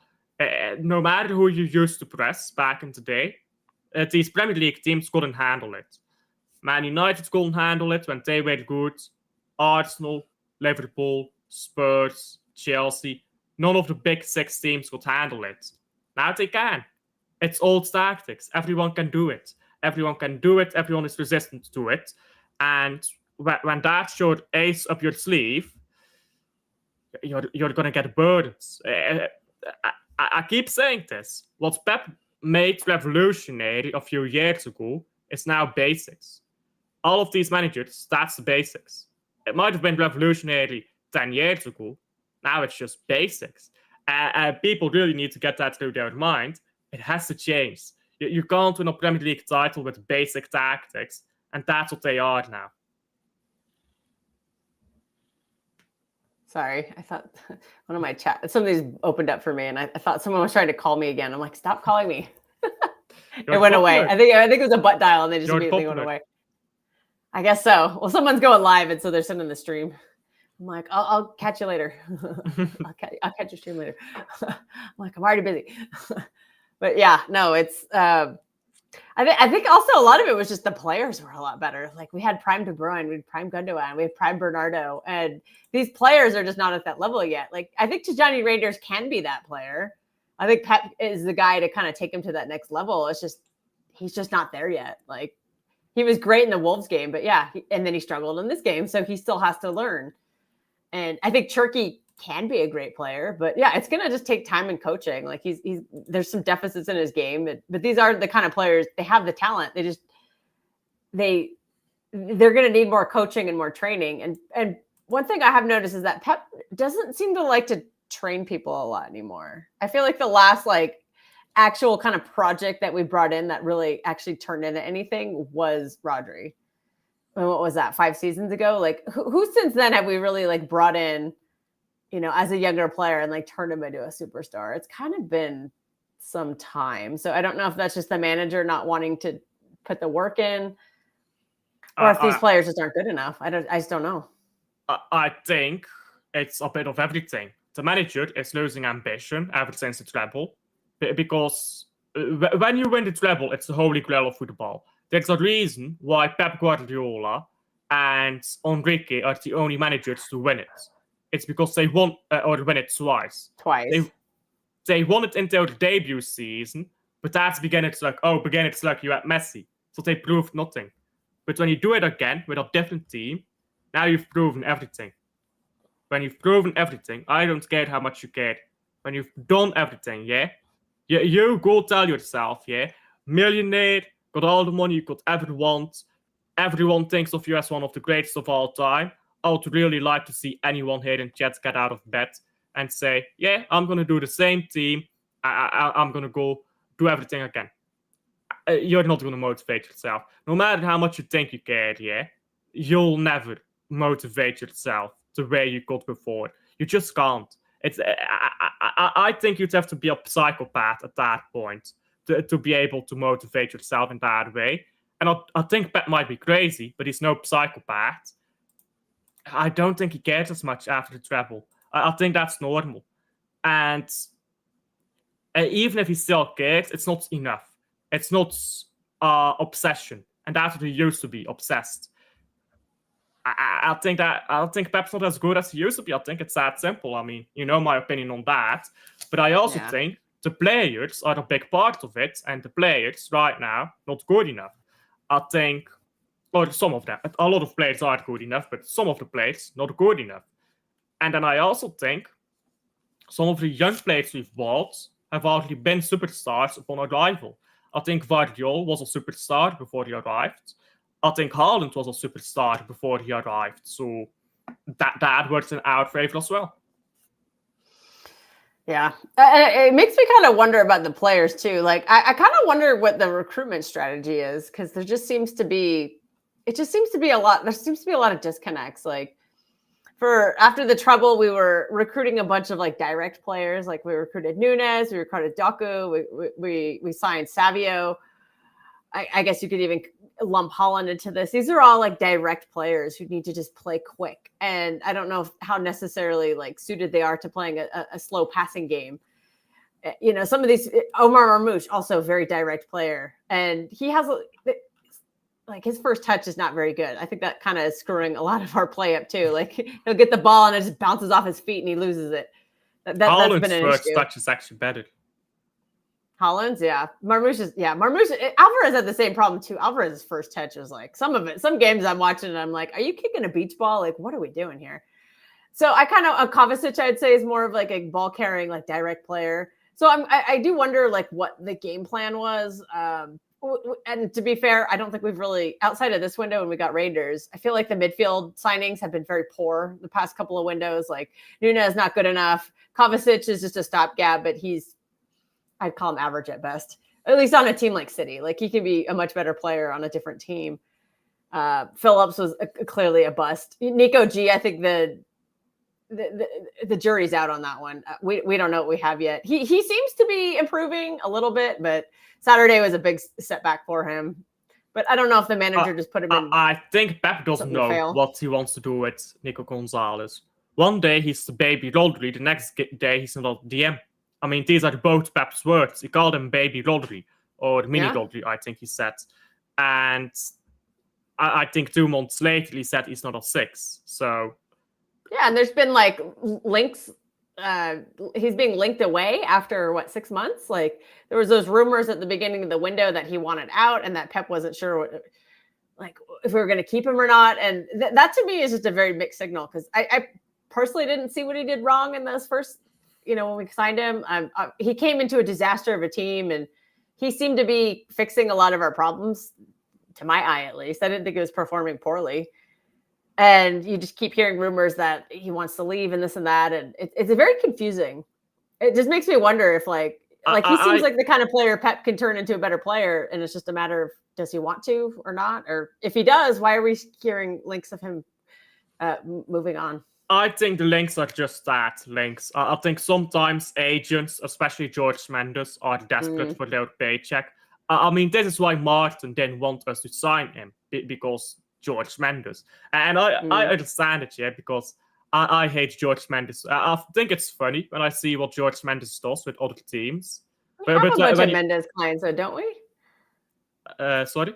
No matter who you used to press back in the day, these Premier League teams couldn't handle it. Man United couldn't handle it when they were good. Arsenal, Liverpool, Spurs, Chelsea, none of the big six teams could handle it. Now they can. It's old tactics. Everyone can do it. Everyone is resistant to it. And when that's your ace up your sleeve, you're going to get burdens. I keep saying this. What Pep made revolutionary a few years ago is now basics. All of these managers, that's the basics. It might have been revolutionary 10 years ago. Now it's just basics. People really need to get that through their mind. It has to change. You can't win a Premier League title with basic tactics, and that's what they are now. Sorry, I thought one of my somebody's opened up for me, and I thought someone was trying to call me again. I'm like, stop calling me. It went away. I think it was a butt dial, and they just immediately went away. I guess so. Well, someone's going live, and so they're sending the stream. I'm like, I'll catch you later. I'll catch your stream later. I'm like, I'm already busy. But yeah, no, it's I think also a lot of it was just the players were a lot better. Like we had Prime De Bruyne, we had Prime Gundogan, we had Prime Bernardo, and these players are just not at that level yet. Like I think Tijani Rangers can be that player. I think Pep is the guy to kind of take him to that next level. It's just he's just not there yet. Like he was great in the Wolves game, but yeah, and then he struggled in this game, so he still has to learn. And I think Turkey can be a great player, but yeah, it's gonna just take time and coaching. Like he's there's some deficits in his game, but these are the kind of players, they have the talent. They're gonna need more coaching and more training. And one thing I have noticed is that Pep doesn't seem to like to train people a lot anymore. I feel like the last like actual kind of project that we brought in that really actually turned into anything was Rodri. And what was that, 5 seasons ago? Like who since then have we really like brought in, as a younger player and like turned him into a superstar? It's kind of been some time. So I don't know if that's just the manager not wanting to put the work in, or if these players just aren't good enough. I just don't know. I think it's a bit of everything. The manager is losing ambition ever since the treble, because when you win the treble, it's the holy grail of football. There's a reason why Pep Guardiola and Enrique are the only managers to win it. It's because they won or win it twice. They won it in their debut season, but that's beginner's luck. Oh, beginner's luck, you had Messi. So they proved nothing. But when you do it again with a different team, now you've proven everything. When you've proven everything, I don't care how much you care. When you've done everything, yeah? You go tell yourself, yeah? Millionaire, got all the money you could ever want. Everyone thinks of you as one of the greatest of all time. I would really like to see anyone here in chat get out of bed and say, yeah, I'm going to do the same team. I'm going to go do everything again. You're not going to motivate yourself. No matter how much you think you care, yeah, you'll never motivate yourself the way you could before. You just can't. I think you'd have to be a psychopath at that point to be able to motivate yourself in that way. And I think Pep might be crazy, but he's no psychopath. I don't think he cares as much after the treble. I think that's normal. And even if he still cares, it's not enough. It's not obsession. And that's what he used to be, obsessed. I think Pep's not as good as he used to be. I think it's that simple. I mean, you know my opinion on that. But I also think the players are a big part of it. And the players right now, not good enough. I think, or some of them, a lot of players aren't good enough, but some of the players not good enough. And then I also think some of the young players we've bought have already been superstars upon arrival. I think Guardiola was a superstar before he arrived. I think Haaland was a superstar before he arrived. So that works in our favor as well. Yeah. It makes me kind of wonder about the players too. Like I kind of wonder what the recruitment strategy is, because there seems to be a lot of disconnects. Like after the treble, we were recruiting a bunch of like direct players. Like we recruited Nunes, we recruited Doku, we signed Savio. I guess you could even lump Haaland into this. These are all like direct players who need to just play quick. And I don't know how necessarily like suited they are to playing a slow passing game. Some of these, Omar Marmoush, also a very direct player. And he has like his first touch is not very good. I think that kind of is screwing a lot of our play up too. Like he'll get the ball and it just bounces off his feet and he loses it. That's been an first issue. touch is actually better. Haaland's, yeah. Marmoush, Alvarez had the same problem too. Alvarez's first touch was like some games I'm watching and I'm like, are you kicking a beach ball? Like, what are we doing here? So I kind of, Kovacic, I'd say, is more of like a ball carrying, like direct player. So I do wonder like what the game plan was. And to be fair, I don't think we've really, outside of this window when we got Rangers, I feel like the midfield signings have been very poor the past couple of windows. Like Nunes not good enough. Kovacic is just a stopgap, but I'd call him average at best, at least on a team like City. Like he can be a much better player on a different team. Phillips was clearly a bust. Nico G, I think the jury's out on that one. We don't know what we have yet. He seems to be improving a little bit, but Saturday was a big setback for him. But I don't know if the manager just put him in. I think Pep doesn't know what he wants to do with Nico Gonzalez. One day he's the baby Rodri, the next day he's not DM. I mean, these are both Pep's words. He called him baby Rodri. or mini lottery, I think he said. And I think 2 months later he said he's not a 6. So yeah, and there's been like links. He's being linked away after 6 months. Like there was those rumors at the beginning of the window that he wanted out, and that Pep wasn't sure if we were going to keep him or not. And that to me is just a very mixed signal, because I personally didn't see what he did wrong in those first, when we signed him. He came into a disaster of a team, and he seemed to be fixing a lot of our problems, to my eye at least. I didn't think he was performing poorly. And you just keep hearing rumors that he wants to leave and this and that. And it's very confusing. It just makes me wonder if he seems like the kind of player Pep can turn into a better player. And it's just a matter of, does he want to or not? Or if he does, why are we hearing links of him moving on? I think the links are just that, links. I think sometimes agents, especially George Mendes, are desperate for their paycheck. I mean, this is why Martin didn't want us to sign him, because George Mendes. And I understand it, yeah, because I hate George Mendes. I think it's funny when I see what George Mendes does with other teams. We have a bunch of Mendes clients, though, don't we? Sorry?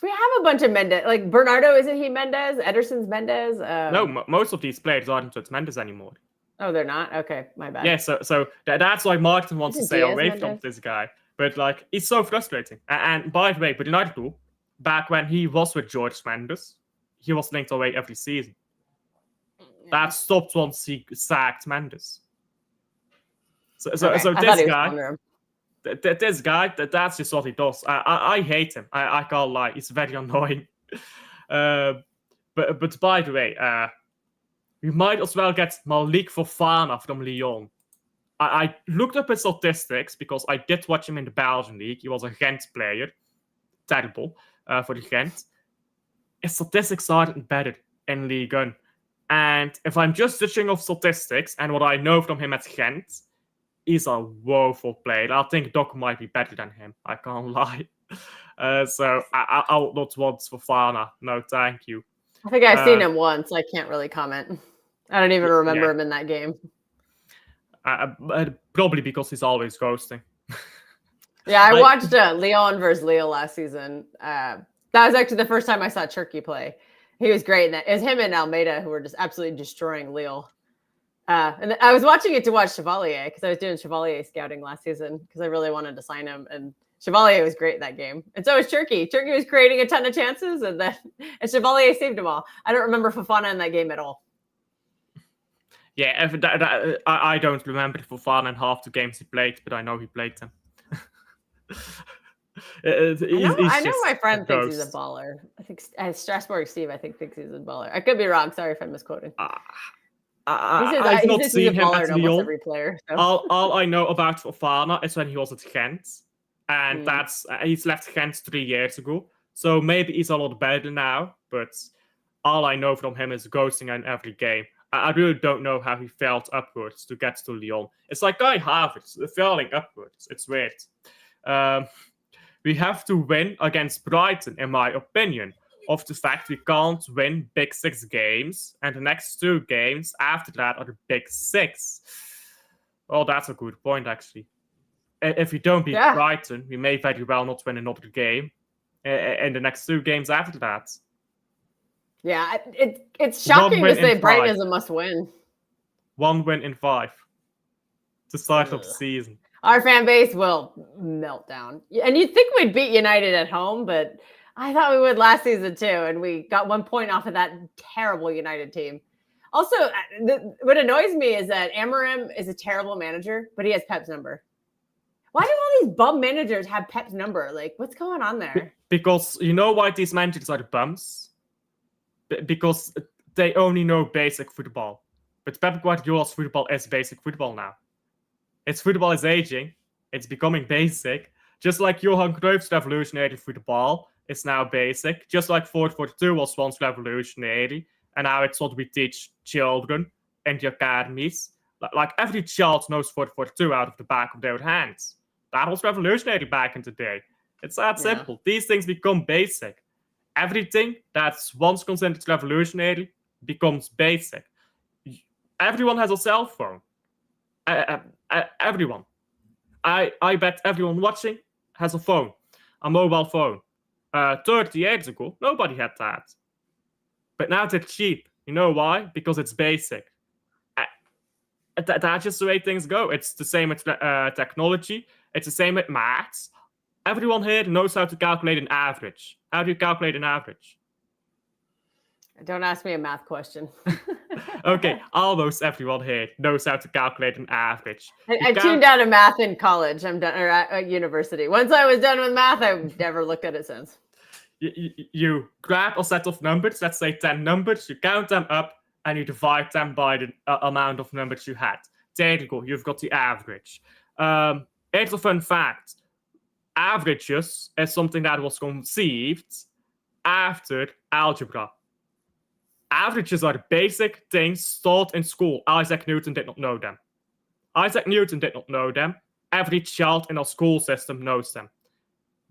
We have a bunch of Mendes. Like Bernardo, isn't he Mendes? Ederson's Mendes? No, most of these players aren't with Mendes anymore. Oh, they're not? Okay, my bad. Yeah, so that's why Martin wants to stay away from this guy. But it's so frustrating. And by the way, but United too, back when he was with George Mendes, he was linked away every season. Yeah. That stopped once he sacked Mendes. So this guy, this guy, that's just what he does. I hate him. I can't lie. He's very annoying. But by the way, we might as well get Malik Fofana from Lyon. I looked up his statistics because I did watch him in the Belgian league. He was a Gent player. Terrible for the Gent. His statistics aren't better in Ligue 1. And if I'm just judging off statistics and what I know from him at Gent, he's a woeful player. I think Doc might be better than him. I can't lie. So I would not want Fofana. No, thank you. I think I've seen him once. I can't really comment. I don't even remember him in that game. Probably because he's always ghosting. Yeah, I watched Lyon versus Lille last season. That was actually the first time I saw Turkey play. He was great. And it was him and Almeida who were just absolutely destroying Lille. And I was watching it to watch Chevalier, because I was doing Chevalier scouting last season because I really wanted to sign him. And Chevalier was great in that game. And so was Turkey. Turkey was creating a ton of chances, and Chevalier saved them all. I don't remember Fofana in that game at all. Yeah, I don't remember Fofana in half the games he played, but I know he played them. I know my friend thinks he's a baller. I think Strasbourg Steve, thinks he's a baller. I could be wrong. Sorry if I'm misquoting. I've not seen him at Lyon. Every player, so. All I know about Fofana is when he was at Gent, and he's left Gent 3 years ago. So maybe he's a lot better now, but all I know from him is ghosting in every game. I really don't know how he felt upwards to get to Lyon. It's like Kai Havertz falling upwards. It's weird. We have to win against Brighton, in my opinion, of the fact we can't win Big 6 games, and the next 2 games after that are the Big 6. Oh, that's a good point, actually. If we don't beat Brighton, we may very well not win another game in the next 2 games after that. Yeah, it's shocking to say Brighton is a must-win. 1 win in 5 to start up the season. Our fan base will melt down. And you'd think we'd beat United at home, but I thought we would last season too, and we got 1 point off of that terrible United team. Also, what annoys me is that Amorim is a terrible manager, but he has Pep's number. Why do all these bum managers have Pep's number? Like, what's going on there? Because you know why these managers are the bums? Because they only know basic football. But Pep Guardiola's football is basic football now. Its football is aging. It's becoming basic. Just like Johan Cruyff's revolutionary football is now basic. Just like 4-4-2 was once revolutionary. And now it's what we teach children in the academies. Like every child knows 4-4-2 out of the back of their hands. That was revolutionary back in the day. It's that simple. These things become basic. Everything that's once considered revolutionary becomes basic. Everyone has a cell phone. Everyone. I bet everyone watching has a phone, a mobile phone. 30 years ago, nobody had that. But now they're cheap. You know why? Because it's basic. That's just the way things go. It's the same with technology. It's the same with maths. Everyone here knows how to calculate an average. How do you calculate an average? Don't ask me a math question. Okay, almost everyone here knows how to calculate an average. I tuned out of math in college. I'm done, or at university. Once I was done with math, I've never looked at it since. You grab a set of numbers, let's say 10 numbers, you count them up, and you divide them by the amount of numbers you had. There you go, you've got the average. Here's a fun fact. Averages is something that was conceived after algebra. Averages are the basic things taught in school. Isaac Newton did not know them. Isaac Newton did not know them. Every child in our school system knows them.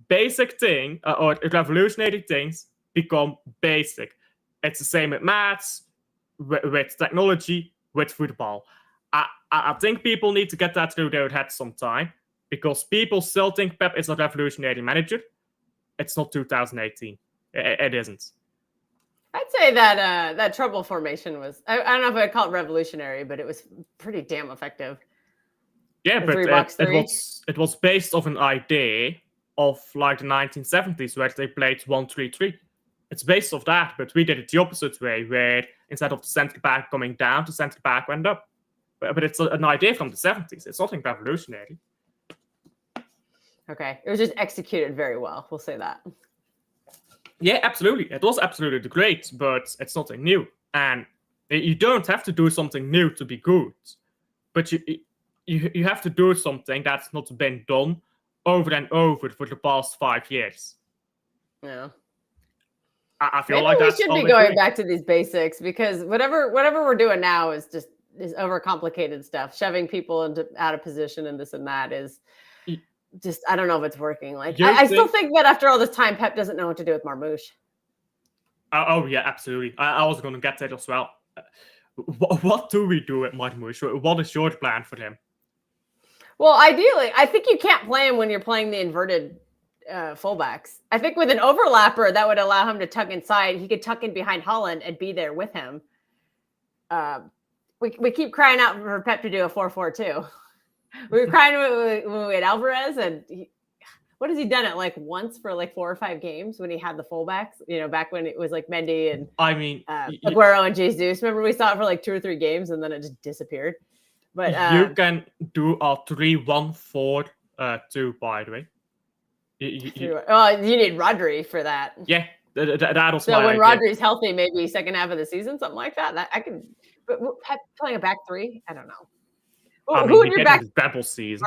Basic thing, or revolutionary things, become basic. It's the same with maths, with technology, with football. I think people need to get that through their heads sometime, because people still think Pep is a revolutionary manager. It's not 2018. It isn't. I'd say that that trouble formation was, I don't know if I'd call it revolutionary, but it was pretty damn effective. Yeah, but it was based off an idea of like the 1970s where they played 1-3-3. It's based off that, but we did it the opposite way, where instead of the centre back coming down, the centre back went up. But it's an idea from the 70s. It's nothing revolutionary. Okay, it was just executed very well. We'll say that. Yeah, absolutely. It was absolutely great, but it's nothing new. And you don't have to do something new to be good. But you have to do something that's not been done over and over for the past 5 years. Yeah. I feel Maybe like we that's should be going back to these basics, because whatever we're doing now is overcomplicated stuff. Shoving people out of position and this and that is just, I don't know if it's working. Like, I still think that after all this time, Pep doesn't know what to do with Marmoush. Oh yeah, absolutely. I was going to get that as well. What do we do with Marmoush? What is your plan for him? Well, ideally, I think you can't play him when you're playing the inverted fullbacks. I think with an overlapper, that would allow him to tuck inside. He could tuck in behind Holland and be there with him. We keep crying out for Pep to do a 4-4-2. We were crying when we had Alvarez, and what has he done it like once for like 4 or 5 games when he had the fullbacks? You know, back when it was like Mendy and Aguero and Jesus. Remember, we saw it for like 2 or 3 games, and then it just disappeared. But you can do a 3-1-4-2, by the way. You need Rodri for that. Yeah, that was so when Rodri's healthy, maybe second half of the season, something like that. That I can. But Pep playing a back 3, I don't know. Who would your back? Double season.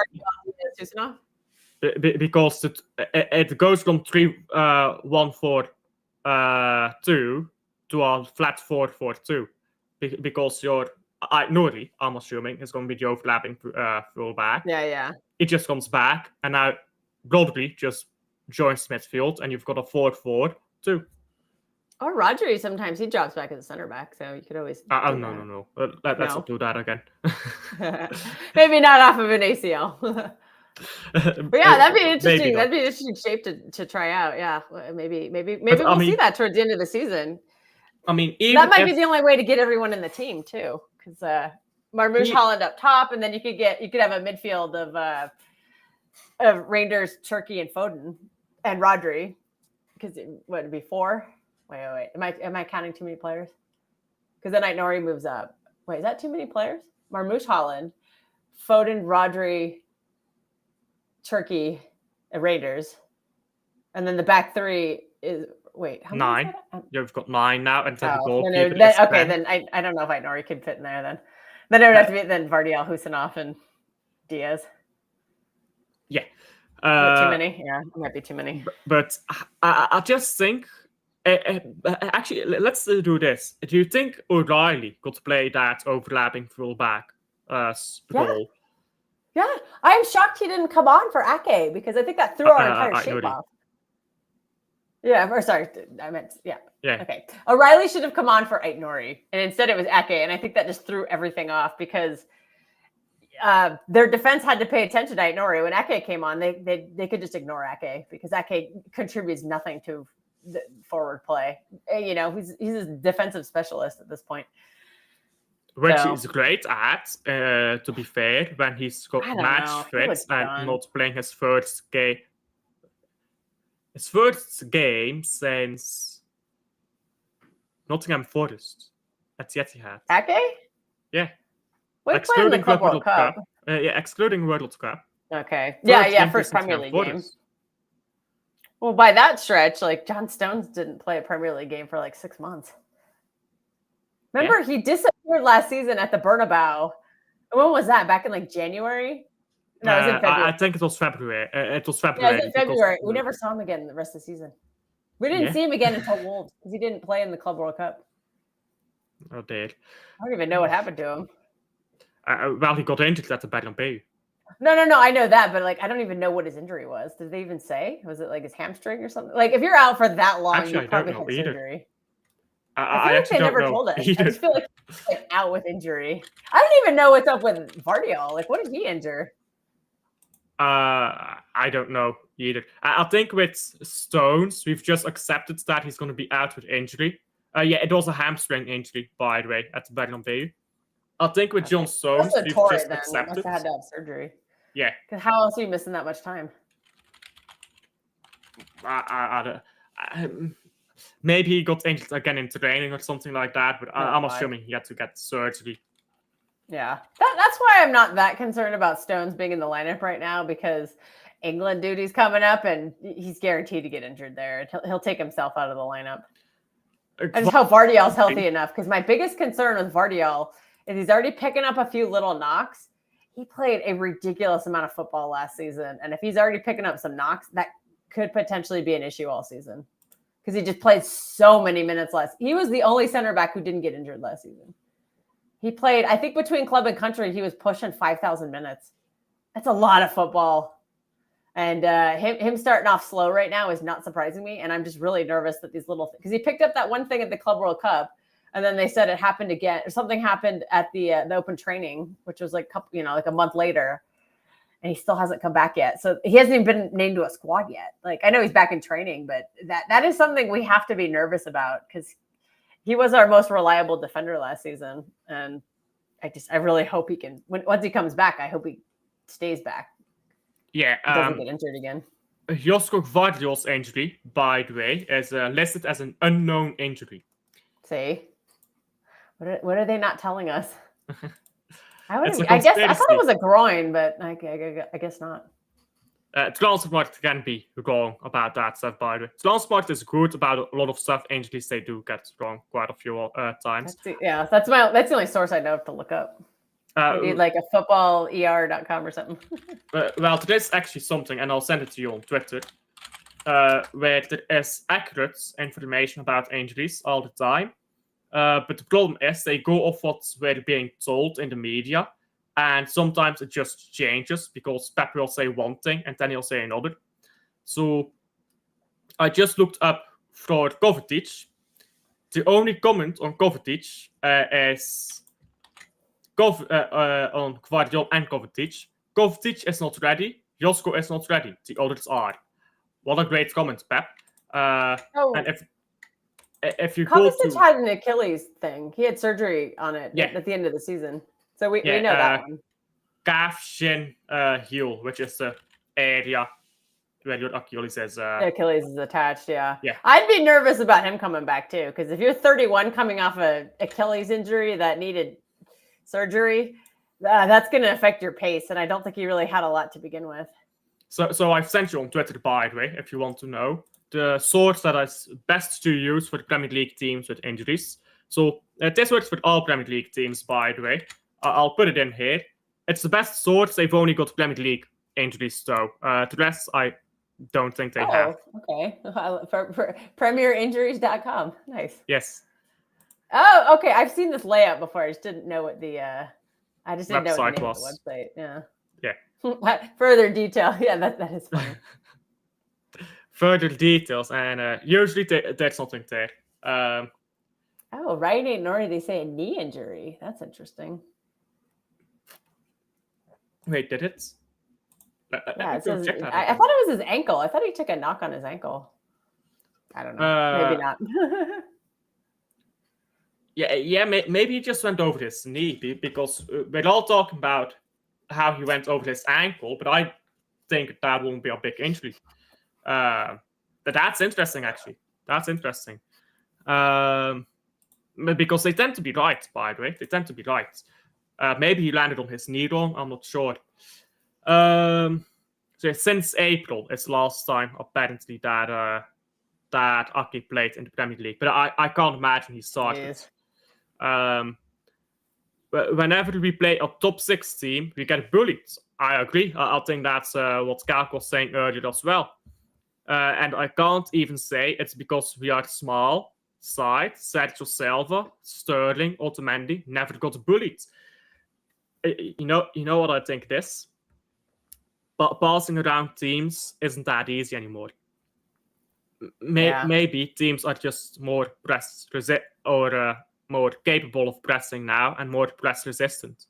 Because it goes from 3-1-4-2 to a flat 4-4-2, because your Nuri, I'm assuming, is going to be the overlapping fullback. Yeah. It just comes back, and now Rodri just joins midfield, and you've got a 4-4-2. Or Rodri, sometimes he drops back as a center back, so you could always. No. Let's not do that again. Maybe not off of an ACL. But yeah, that'd be interesting. That'd be an interesting shape to try out. Yeah, maybe we'll see that towards the end of the season. I mean, that might be the only way to get everyone in the team too, because Marmoush, Holland up top, and then you could have a midfield of Rangers, Turkey, and Foden, and Rodri. Because what would it be 4? Wait. Am I counting too many players? Because then Nori moves up. Wait, is that too many players? Marmoush, Holland, Foden, Rodri, Turkey, and Raiders, and then the back 3 is how 9. You've got 9 now, and then then I don't know if Nori could fit in there. Then it would have to be Vardiel, Husinov, and Diaz. Yeah. Too many? Yeah, it might be too many. But I just think, actually, let's do this. Do you think O'Reilly could play that overlapping fullback role? Yeah, I'm shocked he didn't come on for Ake, because I think that threw our entire shape off. Yeah, or sorry, I meant, yeah. Okay. O'Reilly should have come on for Aït-Nouri, and instead it was Ake, and I think that just threw everything off, because their defense had to pay attention to Nori. When Ake came on, they could just ignore Ake because Ake contributes nothing to the forward play. He's a defensive specialist at this point. Which he's great at, to be fair, when he's got match fit and not playing his first game. His first game since Nottingham Forest at the Etihad. Ake? Yeah. Excluding the World Cup. Excluding World Cup. Okay. First Premier League game. Well, by that stretch, like John Stones didn't play a Premier League game for like 6 months. Remember, he disappeared last season at the Bernabeu. When was that? Back in like January? No, it was in February. I think it was February. Yeah, it was in February. We never saw him again the rest of the season. We didn't see him again until Wolves because he didn't play in the Club World Cup. Oh, dear. I don't even know what happened to him. Well, he got injured at the Bernabeu. No. I know that, but like I don't even know what his injury was. Did they even say? Was it like his hamstring or something? Like if you're out for that long, actually, you probably had surgery. I feel like they never told us. Either. I just feel like he's like out with injury. I don't even know what's up with Vardiol. Like, what did he injure? I don't know either. I think with Stones, we've just accepted that he's going to be out with injury. It was a hamstring injury, by the way, at the Bernabeu. I think with John Stones, we've just accepted. Must have had to have surgery. Yeah. Because how else are you missing that much time? Maybe he got injured again in training or something like that, but I'm assuming he had to get surgery. Yeah. That's why I'm not that concerned about Stones being in the lineup right now, because England duty's coming up and he's guaranteed to get injured there. He'll take himself out of the lineup. I just hope Vardiol's healthy enough, because my biggest concern with Vardiol is he's already picking up a few little knocks. He played a ridiculous amount of football last season, and if he's already picking up some knocks, that could potentially be an issue all season. Because he just played so many minutes less. He was the only center back who didn't get injured last season. He played, I think between club and country, he was pushing 5,000 minutes. That's a lot of football. And him starting off slow right now is not surprising me. And I'm just really nervous that these little things, because he picked up that one thing at the Club World Cup, and then they said it happened again, or something happened at the open training, which was like a month later. And he still hasn't come back yet. So he hasn't even been named to a squad yet. Like, I know he's back in training, but that is something we have to be nervous about, because he was our most reliable defender last season. And I really hope he can, once he comes back, I hope he stays back. Yeah. He doesn't get injured again. Josko Gvardiol's injury, by the way, is listed as an unknown injury. See? What are they not telling us? I thought it was a groin, but I guess not. Transfermarkt can be wrong about that stuff, by the way. Transfermarkt is good about a lot of stuff. Injuries they do get wrong quite a few times. That's the only source I know to look up. I need like a footballer.com or something. Well, there's actually something, and I'll send it to you on Twitter, where there is accurate information about injuries all the time. But the problem is they go off what's being told in the media, and sometimes it just changes because Pep will say one thing and then he'll say another. So I just looked up for Kovacic. The only comment on Kovacic is on Gvardiol and Kovacic. Kovacic is not ready. Josko is not ready. The others are. What a great comment, Pep. And if you Kovacic had an Achilles thing. He had surgery on it at the end of the season. So we know that one. Calf, shin, heel, which is the area where your Achilles is. The Achilles is attached, yeah. Yeah. I'd be nervous about him coming back too, because if you're 31 coming off an Achilles injury that needed surgery, that's going to affect your pace, and I don't think he really had a lot to begin with. So I've sent you on Twitter, by the way, if you want to know the source that is best to use for the Premier League teams with injuries. So this works with all Premier League teams, by the way. I'll put it in here. It's the best source. They've only got Premier League injuries, though. The rest, I don't think they have. Okay. For premierinjuries.com. Nice. Yes. Oh, okay. I've seen this layout before. I just didn't know what the I just didn't know what the name of the website. Yeah. Yeah. Further detail. Yeah, that is funny. Further details, and usually there's something there. Ryan Nori, they say a knee injury. That's interesting. Wait, did it? Let Yeah, me it go says. check that I again. thought it was his ankle. I thought he took a knock on his ankle. I don't know. Maybe not. Maybe he just went over his knee because we're all talking about how he went over his ankle, but I think that won't be a big injury. But that's interesting, actually. That's interesting. Because they tend to be right, by the way. They tend to be right. Maybe he landed on his knee wrong. I'm not sure. So since April, it's the last time apparently that Aki played in the Premier League. But I can't imagine he started. Whenever we play a top 6 team, we get bullied. I agree. I think that's what Kalk was saying earlier as well. And I can't even say it's because we are small side. Sergio Silva, Sterling, Otamendi never got bullied. You know what I think this? But passing around teams isn't that easy anymore. Maybe teams are just more more capable of pressing now and more press resistant.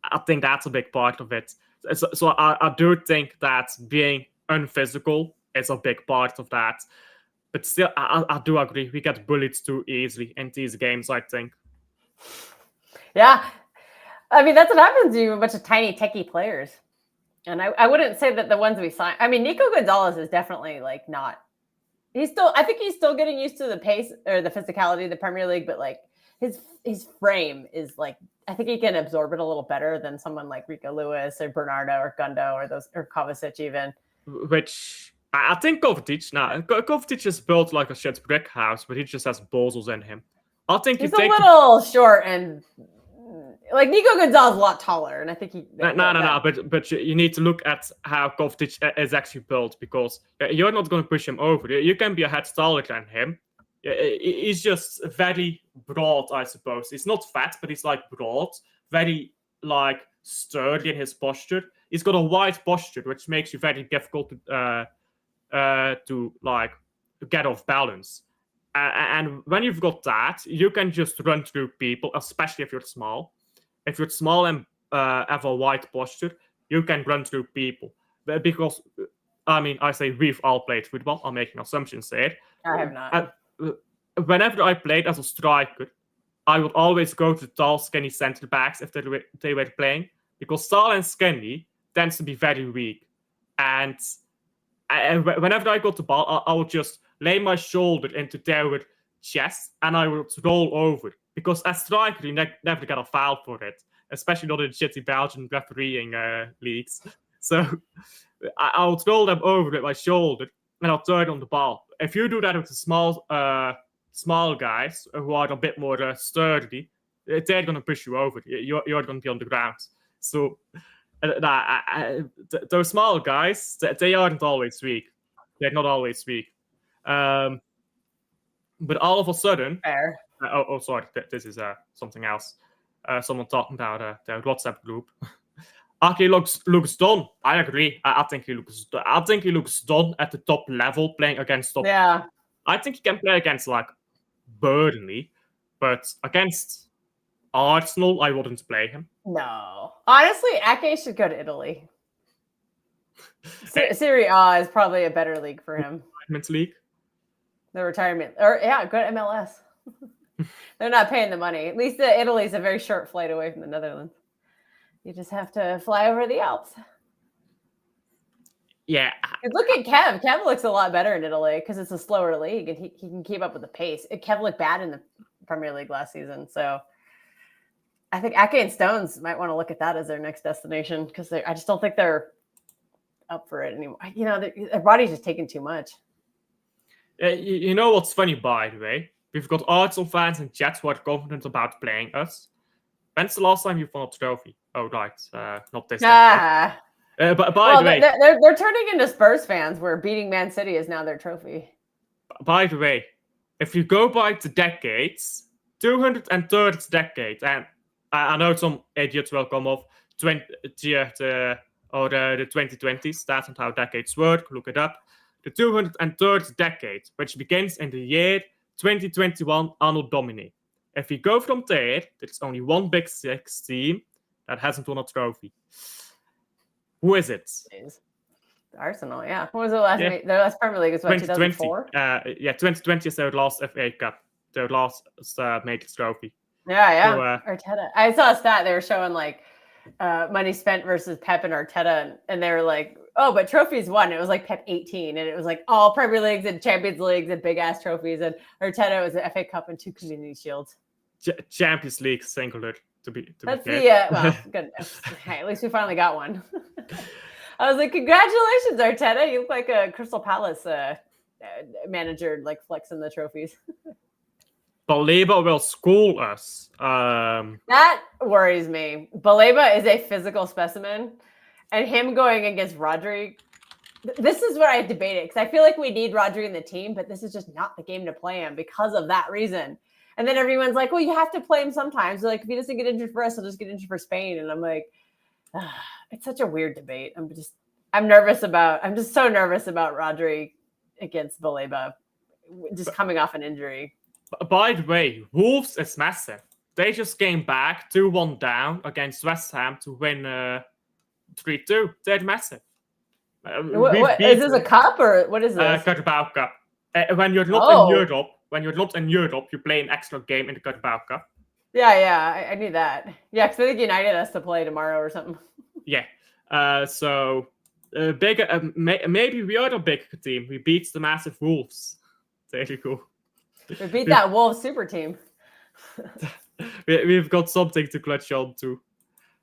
I think that's a big part of it. So I do think that being unphysical is a big part of that. But still, I do agree. We get bullied too easily in these games, I think. Yeah. I mean, that's what happens to you, a bunch of tiny, techie players. And I wouldn't say that the ones we signed. I mean, Nico Gonzalez is definitely like not. I think he's still getting used to the pace or the physicality of the Premier League, but like his frame is like, I think he can absorb it a little better than someone like Rico Lewis or Bernardo or Gundo or Kovacic even. Which I think Kovacic is built like a shit brick house, but he just has balls in him. I think he's a little short and like Nico Gonzalez is a lot taller, and I think he. No. But you need to look at how Kovacic is actually built because you're not going to push him over. You can be a head taller than him. He's just very broad, I suppose. He's not fat, but he's like broad, very like sturdy in his posture. He's got a wide posture, which makes you very difficult to like get off balance. And when you've got that, you can just run through people, especially if you're small. If you're small and have a wide posture, you can run through people. Because, I mean, I say we've all played football. I'm making assumptions there. I have not. Whenever I played as a striker, I would always go to tall, skinny centre backs if they were playing. Because tall and skinny tends to be very weak. And whenever I got the ball, I would just lay my shoulder into their chest and I would roll over. Because as striker, you never get a foul for it, especially not in shitty Belgian refereeing leagues. So I would roll them over with my shoulder and I'll turn on the ball. If you do that with the small guys who are a bit more sturdy, they're going to push you over. You're going to be on the ground. So those small guys, they aren't always weak. They're not always weak. But all of a sudden, fair. Sorry, this is something else. Someone talking about their WhatsApp group. Aki looks done. I agree. I think he looks done at the top level playing against top. Yeah. I think he can play against like Burnley, but against Arsenal, I wouldn't play him. No, honestly, Ake should go to Italy. Serie A is probably a better league for him. League. The retirement, or go to MLS. They're not paying the money. At least Italy's a very short flight away from the Netherlands. You just have to fly over the Alps. Yeah. Look at Kev. Kev looks a lot better in Italy because it's a slower league and he can keep up with the pace. Kev looked bad in the Premier League last season, so I think Ake and Stones might want to look at that as their next destination because I just don't think they're up for it anymore. You know, their body's just taking too much. You know what's funny, by the way? We've got Arsenal fans and chat who are confident about playing us. When's the last time you won a trophy? Oh, right. Not this. But by the way, they're turning into Spurs fans where beating Man City is now their trophy. By the way, if you go by the decades, 203rd decade, and I know some idiots will come off the 2020s. That's not how decades work. Look it up. The 203rd decade, which begins in the year 2021 Anno Domini. If we go from there, there's only one Big Six team that hasn't won a trophy. Who is it? Jeez. Arsenal, yeah. When was the last? Yeah. Their last Premier League was what, 2020. 2004? 2020 is their last FA Cup, their last major trophy. Yeah. So, Arteta. I saw a stat they were showing like money spent versus Pep and Arteta, and they were like, oh, but trophies won. It was like Pep 18, and it was like all Premier Leagues and Champions Leagues and big ass trophies, and Arteta was the FA Cup and 2 Community Shields. Champions League singular to be. That's clear. well, good. Hey, at least we finally got one. I was like, congratulations, Arteta. You look like a Crystal Palace manager, like flexing the trophies. Baleba will school us. That worries me. Baleba is a physical specimen, and him going against Rodri. This is where I debated because I feel like we need Rodri in the team, but this is just not the game to play him because of that reason. And then everyone's like, well, you have to play him sometimes. Like, if he doesn't get injured for us, he'll just get injured for Spain. And I'm like, it's such a weird debate. I'm just so nervous about Rodri against Baleba, just coming off an injury. By the way, Wolves is massive. They just came back 2-1 down against West Ham to win 3-2. They're massive. What is this, a cup or what is this? Carabao Cup. When you're not in Europe, you play an extra game in the Carabao Cup. Yeah, I knew that. Yeah, because I think United has to play tomorrow or something. Yeah. So bigger. Maybe we are a big team. We beat the massive Wolves. There you go. We beat that Wolves super team. We've got something to clutch on to.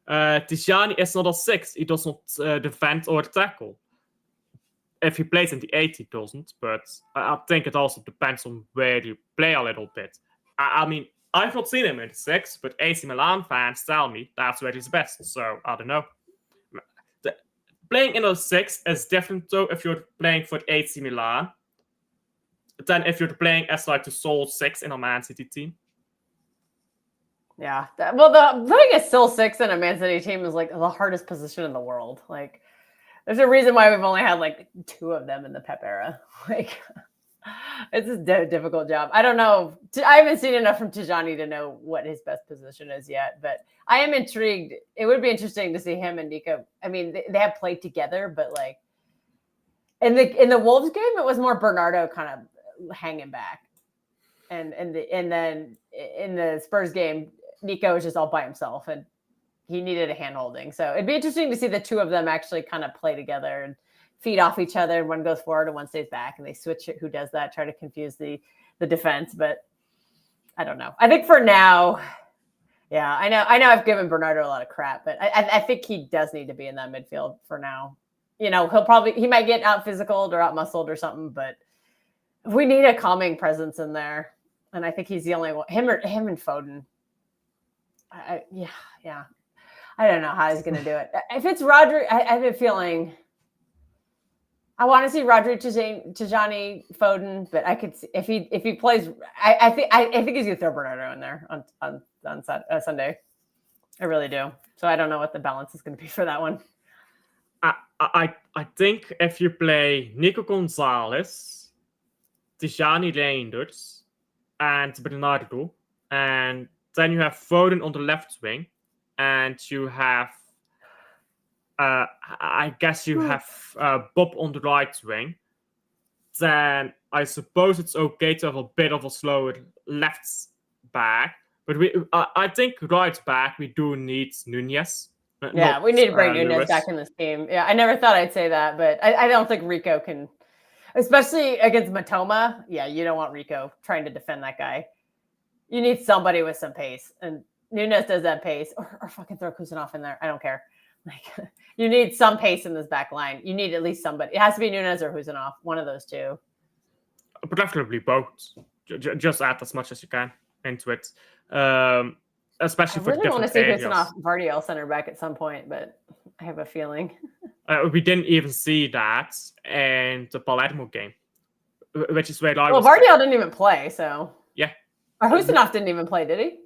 Tijani is not a 6. He does not defend or tackle. If he plays in the 8, he doesn't. But I think it also depends on where you play a little bit. I mean, I've not seen him in the 6, but AC Milan fans tell me that's where he's best. So I don't know. Playing in a 6 is different though if you're playing for AC Milan than if you're playing as like the sole 6 in a Man City team. Yeah. The playing a still 6 in a Man City team is like the hardest position in the world. Like, there's a reason why we've only had like 2 of them in the Pep era. Like, it's a difficult job. I don't know. I haven't seen enough from Tijani to know what his best position is yet, but I am intrigued. It would be interesting to see him and Nico. I mean, they have played together, but like in the Wolves game, it was more Bernardo kind of hanging back, and then in the Spurs game, Nico was just all by himself, and he needed a hand holding. So it'd be interesting to see the 2 of them actually kind of play together and feed off each other, and one goes forward and one stays back, and they switch it. Who does that? Try to confuse the defense, but I don't know. I think for now, yeah, I know I've given Bernardo a lot of crap, but I think he does need to be in that midfield for now. You know, he might get out physicaled or out muscled or something, but we need a calming presence in there, and I think he's the only one. Him and Foden. Yeah. I don't know how he's going to do it. If it's Rodri, I have a feeling. I want to see Rodri, Tijani, Foden, but I could see if he plays. I think he's gonna throw Bernardo in there on Sunday. I really do. So I don't know what the balance is going to be for that one. I think if you play Nico Gonzalez, Tijani Reinders, and Bernardo, and then you have Foden on the left wing, and you have. I guess you have Bob on the right wing. Then I suppose it's okay to have a bit of a slower left back. But I think right back we do need Nunez. Yeah, we need to bring Nunez back in this team. Yeah, I never thought I'd say that, but I don't think Rico can, especially against Matoma. Yeah, you don't want Rico trying to defend that guy. You need somebody with some pace, and Nunez does that pace, or fucking throw Kusanov in there. I don't care. Like, you need some pace in this back line. You need at least somebody. It has to be Nunez or Husanov, one of those 2. Preferably both. Just add as much as you can into it. Especially for the different areas. I really want to see Husanov Vardiel center back at some point, but I have a feeling. We didn't even see that in the Palermo game, which is where Vardiel didn't even play, so. Yeah. Or Husanov didn't even play, did he?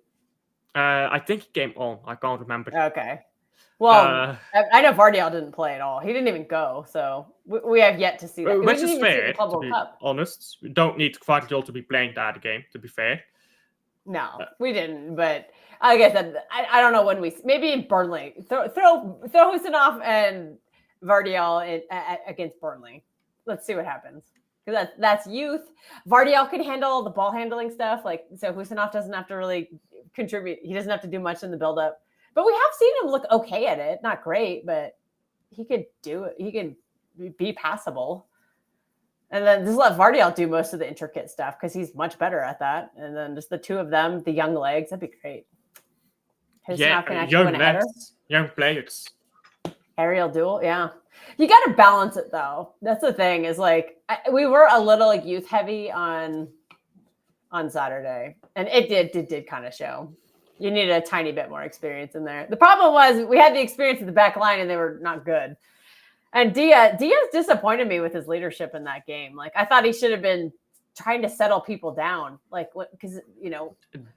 I think he came on. I can't remember. Okay. Well, I know Vardiel didn't play at all. He didn't even go, so we have yet to see that. Which is fair, to be honest. We don't need Vardiel to be playing that game, to be fair. No, we didn't. But like I said, I don't know when maybe in Burnley. Throw Husanov and Vardiol against Burnley. Let's see what happens. Because that's youth. Vardiol can handle the ball handling stuff. So Husanov doesn't have to really contribute. He doesn't have to do much in the build-up. But we have seen him look okay at it. Not great, but he could do it. He could be passable. And then just let Vardiol do most of the intricate stuff because he's much better at that. And then just the two of them, the young legs, that'd be great. Young players. Aerial duel, yeah. You got to balance it though. That's the thing. Is we were a little youth heavy on Saturday, and it did kind of show. You needed a tiny bit more experience in there. The problem was we had the experience at the back line, and they were not good. And Diaz disappointed me with his leadership in that game. I thought he should have been trying to settle people down, because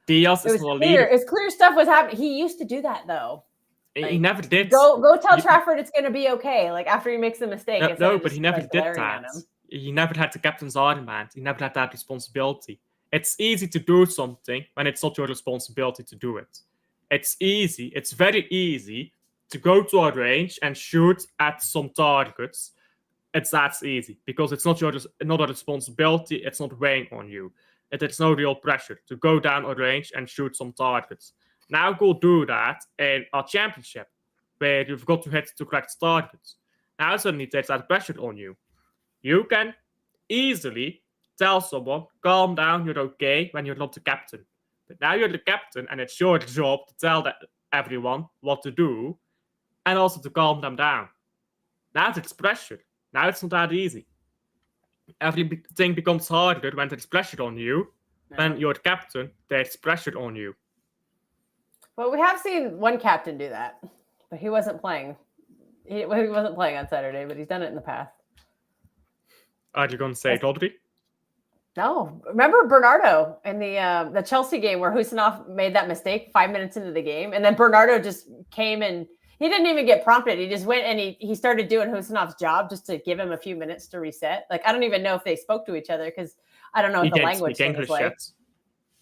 Diaz is clear. Leader. It was clear stuff was happening. He used to do that though. He never did. Go tell Trafford it's going to be okay. After he makes a mistake. No, but he never did that. He never had the captain's armband. He never had that responsibility. It's easy to do something when it's not your responsibility to do it. It's easy. It's very easy to go to a range and shoot at some targets. That's easy because it's not a responsibility. It's not weighing on you. It's no real pressure to go down a range and shoot some targets. Now go do that in a championship where you've got to hit the correct targets. Now suddenly takes that pressure on you. You can easily tell someone, calm down, you're okay, when you're not the captain. But now you're the captain and it's your job to tell everyone what to do and also to calm them down. Now there's pressure. Now it's not that easy. Everything becomes harder when there's pressure on you. When you're captain, there's pressure on you. Well, we have seen one captain do that, but he wasn't playing. He wasn't playing on Saturday, but he's done it in the past. Are you going to say Rodri? No. Remember Bernardo in the Chelsea game where Husanov made that mistake 5 minutes into the game, and then Bernardo just came and he didn't even get prompted. He just went and he started doing Husanov's job just to give him a few minutes to reset. I don't even know if they spoke to each other because I don't know what the language was like. Yet.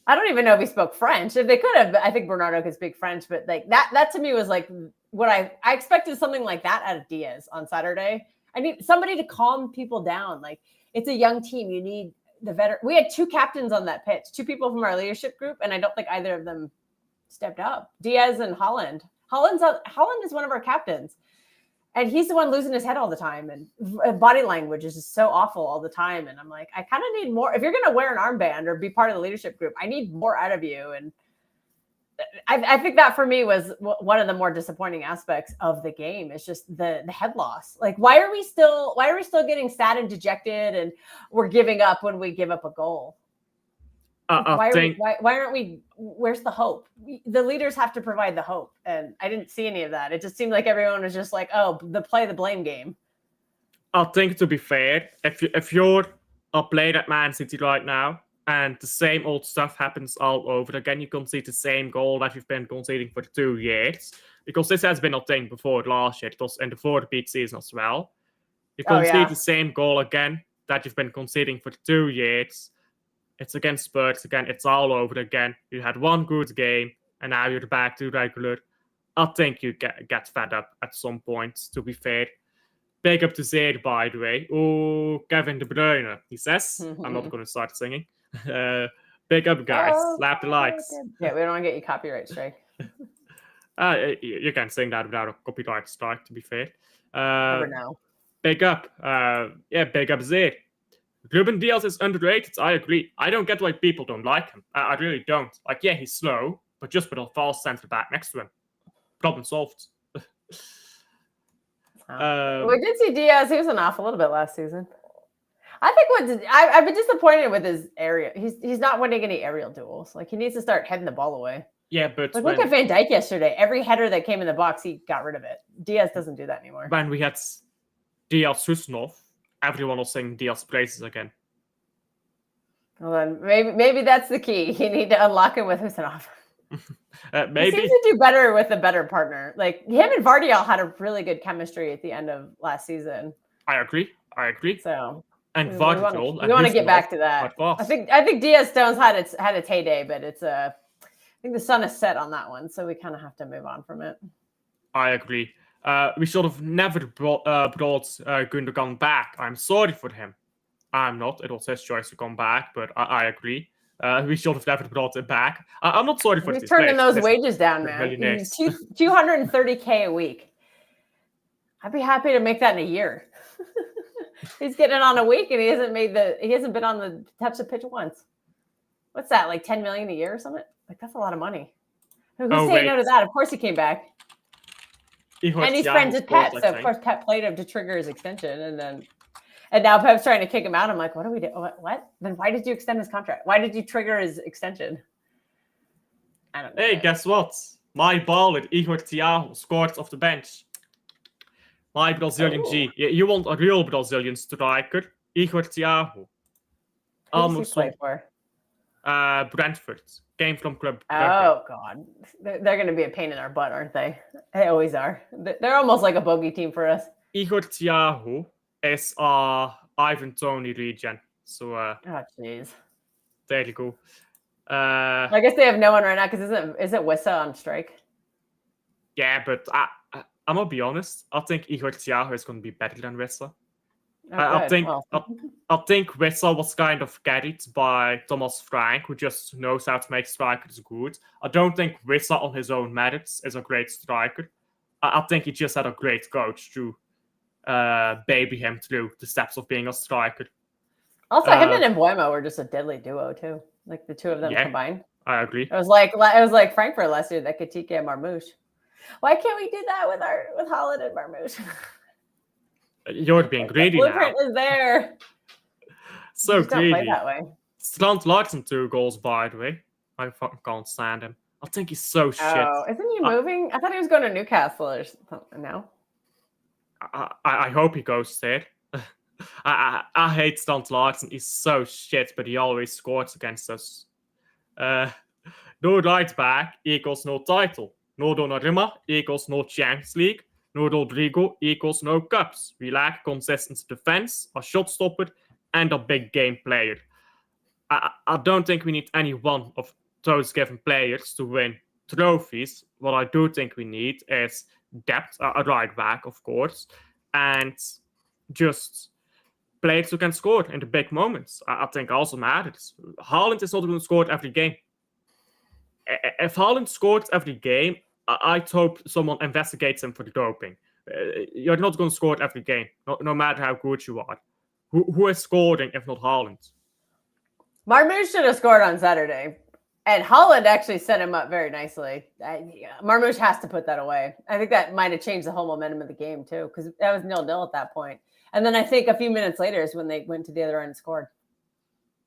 I don't even know if he spoke French. If they could have, I think Bernardo could speak French, but that to me was what I expected, something like that out of Diaz on Saturday. I need somebody to calm people down. It's a young team. You need the veteran. We had two captains on that pitch, two people from our leadership group, and I don't think either of them stepped up. Diaz and Holland. Holland is one of our captains, and he's the one losing his head all the time, and body language is just so awful all the time. And I'm I kind of need more. If you're going to wear an armband or be part of the leadership group, I need more out of you. And I think that for me was one of the more disappointing aspects of the game. It's just the head loss. Why are we still getting sad and dejected, and we're giving up when we give up a goal? Why aren't we? Where's the hope? The leaders have to provide the hope, and I didn't see any of that. It just seemed like everyone was just the blame game. I think, to be fair, if you're a player at Man City right now and the same old stuff happens all over again, you concede the same goal that you've been conceding for 2 years, because this has been a thing before last year. It was in the 4-beat season as well. You concede the same goal again that you've been conceding for 2 years. It's against Spurs again. It's all over again. You had one good game, and now you're back to regular. I think you get fed up at some point, to be fair. Big up to Zayd, by the way. Oh, Kevin De Bruyne, he says. I'm not going to start singing. Big up, guys. Slap the likes. Yeah, we don't want to get you copyright strike. You can sing that without a copyright strike, to be fair. Never know. Big up. Big up Zayd. Ruben Diaz is underrated. I agree. I don't get why people don't like him. I really don't. He's slow, but just with a false centre back next to him. Problem solved. We did see Diaz. He was off a little bit last season. I think I've been disappointed with his area. He's not winning any aerial duels. He needs to start heading the ball away. Yeah, but look at Van Dijk yesterday. Every header that came in the box, he got rid of it. Diaz doesn't do that anymore. When we had Diaz Husanov, everyone was saying Diaz praises again. Well, then maybe that's the key. You need to unlock him with Husanov. Maybe he seems to do better with a better partner. Him and Vardiol had a really good chemistry at the end of last season. I agree. So and Vardiol, we want to get back to that. I think Diaz Stones had its heyday, but I think the sun is set on that one, so we kind of have to move on from it. I agree. We should have never brought Gundogan back. I'm sorry for him. I'm not. It was his choice to come back, but I agree. We should have never brought him back. I'm not sorry for He's this. turning those Listen, wages down, man. millionaires. 230K a week. I'd be happy to make that in a year. He's getting it on a week, and he hasn't been on the touch of pitch once. What's that? Like 10 million a year or something? Like that's a lot of money. Who's saying no to that? Of course he came back. And he's friends with Pep, so of course Pep played him to trigger his extension, and now Pep's trying to kick him out. I'm like, what do we do? What? Then why did you extend his contract? Why did you trigger his extension? I don't know. Hey, guess what? My baller, Igor Thiago, scored off the bench. My Brazilian G. You want a real Brazilian striker? Igor Thiago. Who does he play for? Brentford. Came from Club. Oh, God. They're going to be a pain in our butt, aren't they? They always are. They're almost like a bogey team for us. Igor Thiago is Ivan Toney regen. So, oh, jeez. There you go. I guess they have no one right now because isn't Wissa on strike? Yeah, but I'm going to be honest. I think Igor Thiago is going to be better than Wissa. I think Wissa was kind of carried by Thomas Frank, who just knows how to make strikers good. I don't think Wissa on his own merits is a great striker. I think he just had a great coach to baby him through the steps of being a striker. Also, him and Embuemo were just a deadly duo too. Like the two of them combined. I agree. It was like Frankfurt last year, that Katike and Marmoush. Why can't we do that with Haaland and Marmoush? You're being greedy now. The blueprint is there. So greedy. Don't play that way. Strand Larsen 2 goals, by the way. I fucking can't stand him. I think he's so shit. Oh, isn't he moving? I thought he was going to Newcastle or something now. I hope he goes there. I hate Strand Larsen. He's so shit, but he always scores against us. No right back equals no title. No Donnarumma equals no Champions League. No Rodrigo equals no cups. We lack consistent defense, a shot stopper, and a big game player. I don't think we need any one of those given players to win trophies. What I do think we need is depth, a right back, of course, and just players who can score in the big moments. I think also matters. Haaland is not going to score every game. If Haaland scored every game, I'd hope someone investigates him for doping. You're not going to score every game, no matter how good you are. Who is scoring if not Haaland? Marmoush should have scored on Saturday. And Haaland actually set him up very nicely. Marmoush has to put that away. I think that might have changed the whole momentum of the game, too, because that was 0-0 at that point. And then I think a few minutes later is when they went to the other end and scored.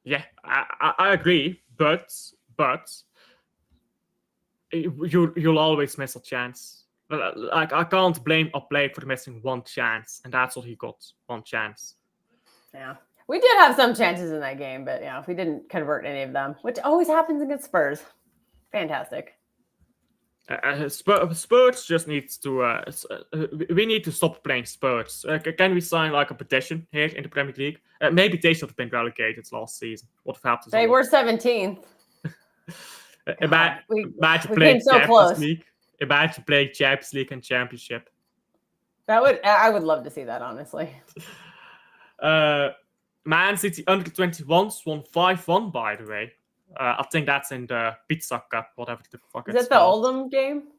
Yeah, I agree, but you'll always miss a chance. Like I can't blame a player for missing one chance, and that's what he got, one chance. Yeah, we did have some chances in that game, but we didn't convert any of them, which always happens against Spurs. Fantastic. Spurs just needs to. We need to stop playing Spurs. Can we sign like a petition here in the Premier League? Maybe they should have been relegated last season. What happened? They were 17th. Imagine playing so Champions close. League. Imagine playing Champions League and Championship. I would love to see that, honestly. Man City under 21s won 5-1, by the way. I think that's in the Pizza Cup, whatever the fuck it's called. Is it the Oldham game?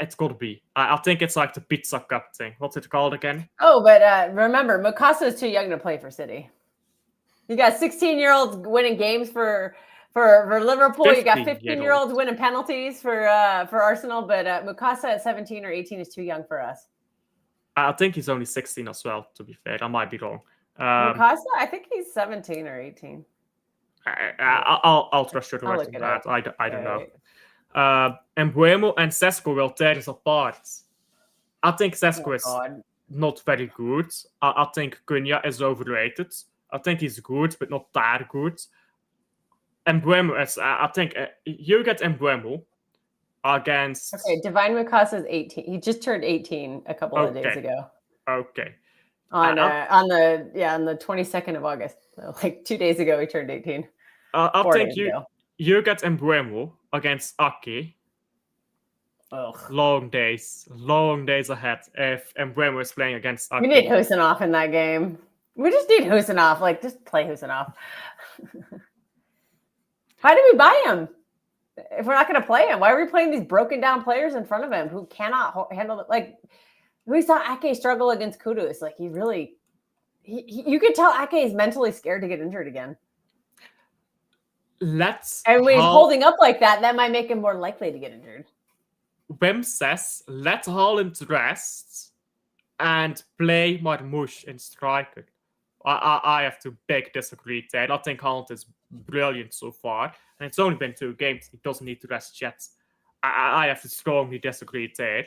It's got to be. I think it's like the Pizza Cup thing. What's it called again? Oh, but remember, Mikasa is too young to play for City. You got 16-year-olds winning games for Liverpool. You got 15-year-olds winning penalties for Arsenal, but Mikasa at 17 or 18 is too young for us. I think he's only 16 as well, to be fair. I might be wrong. Mikasa? I think he's 17 or 18. I'll trust your word on that. I don't know. Embuemo and Sesko will tear us apart. I think Sesko is not very good. I think Cunha is overrated. I think he's good, but not that good. Embuemo is, I think, you get Embuemo against... Okay, Divine Mikasa is 18. He just turned 18 a couple of days ago. Okay. On the 22nd of August. So like 2 days ago, he turned 18. I think you get Embuemo against Aki. Ugh. Long days ahead if Mbeumo is playing against We need Husinov in that game. We just need Husinov. Like, just play Husinov. Why did we buy him? If we're not going to play him, why are we playing these broken down players in front of him who cannot handle it? Like, we saw Ake struggle against Kudus. Like, you could tell Ake is mentally scared to get injured again. And when he's holding up like that, that might make him more likely to get injured. Wim says, let Haaland rest and play Marmoush in striker. I have to big disagree there. I think Haaland is brilliant so far. And it's only been 2 games. He doesn't need to rest yet. I have to strongly disagree there.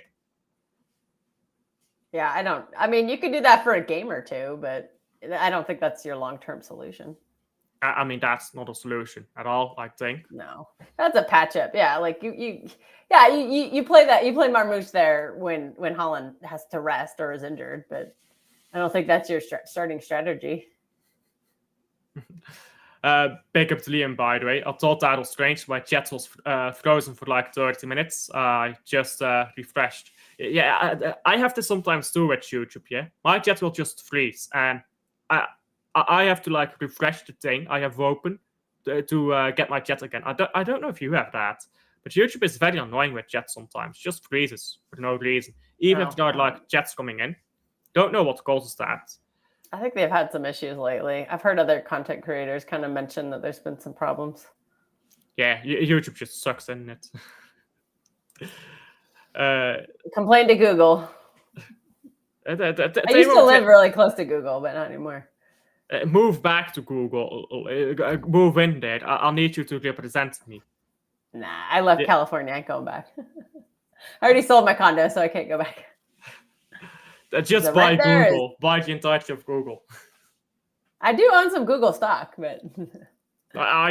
Yeah, I mean, you could do that for a game or 2, but I don't think that's your long-term solution. I mean, that's not a solution at all, I think. No, that's a patch-up. Yeah, like you play that. You play Marmoush there when Haaland has to rest or is injured, but I don't think that's your starting strategy. Big up to Liam, by the way. I thought that was strange. My chat was frozen for like 30 minutes. I just refreshed. Yeah, I have to sometimes do with YouTube, yeah? My chat will just freeze, and I have to like refresh the thing I have open to get my chat again. I don't know if you have that, but YouTube is very annoying with chat sometimes. It just freezes for no reason. Even if there are like chats coming in. Don't know what causes that. I think they've had some issues lately. I've heard other content creators kind of mention that there's been some problems. Yeah, YouTube just sucks, isn't it? Complain to Google. I used to live really close to Google, but not anymore. Move back to Google. Move in there. I'll need you to represent me. Nah, I left California. I ain't going back. I already sold my condo, so I can't go back. Just buy Google. Buy the entirety of Google. I do own some Google stock, but...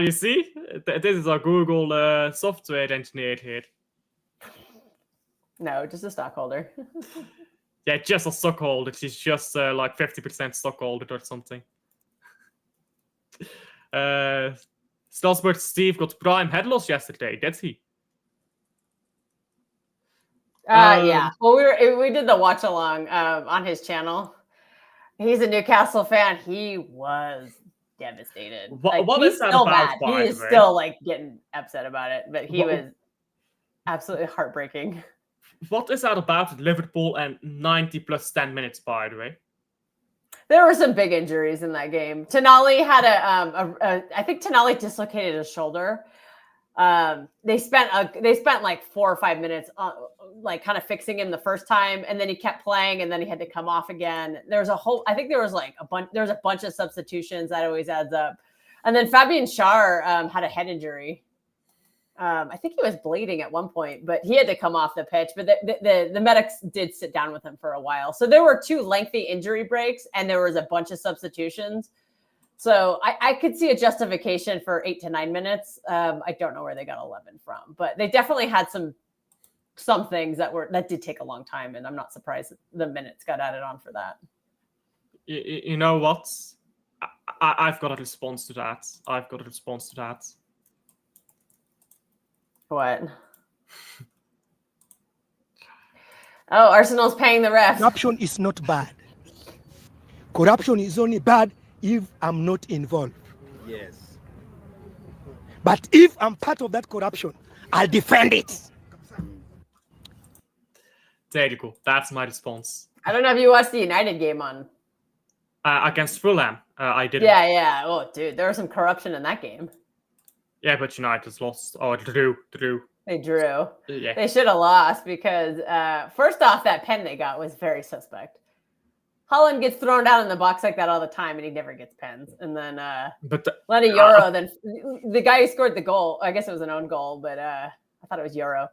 you see? This is a Google software engineer here. No, just a stockholder. Yeah, just a stockholder. She's just like 50% stockholder or something. Strasbourg Steve got prime head loss yesterday, did he? Yeah. Well, we did the watch along on his channel. He's a Newcastle fan. He was devastated. What is that about? Bad. He is still like getting upset about it, but he was absolutely heartbreaking. What is that about Liverpool and 90 plus 10 minutes, by the way? There were some big injuries in that game. Tonali had I think Tonali dislocated his shoulder. They spent like 4 or 5 minutes like kind of fixing him the first time, and then he kept playing, and then he had to come off again. There's I think there was like a bunch of substitutions. That always adds up. And then Fabian Schär had a head injury. I think he was bleeding at one point, but he had to come off the pitch. But the medics did sit down with him for a while. So there were 2 lengthy injury breaks, and there was a bunch of substitutions. So I could see a justification for 8 to 9 minutes. I don't know where they got 11 from, but they definitely had some things that did take a long time, and I'm not surprised that the minutes got added on for that. You know what? I've got a response to that. What? Oh, Arsenal's paying the ref. Corruption is not bad. Corruption is only bad if I'm not involved. Yes. But if I'm part of that corruption, I'll defend it. There you go. That's my response. I don't know if you watched the United game on against Fulham. I didn't. Yeah. Oh, dude, there was some corruption in that game. Yeah, but United lost. Oh, drew. They drew. Yeah. They should have lost because first off, that pen they got was very suspect. Haaland gets thrown down in the box like that all the time, and he never gets pens. And then Lenny Euro, then the guy who scored the goal, I guess it was an own goal, but I thought it was Euro.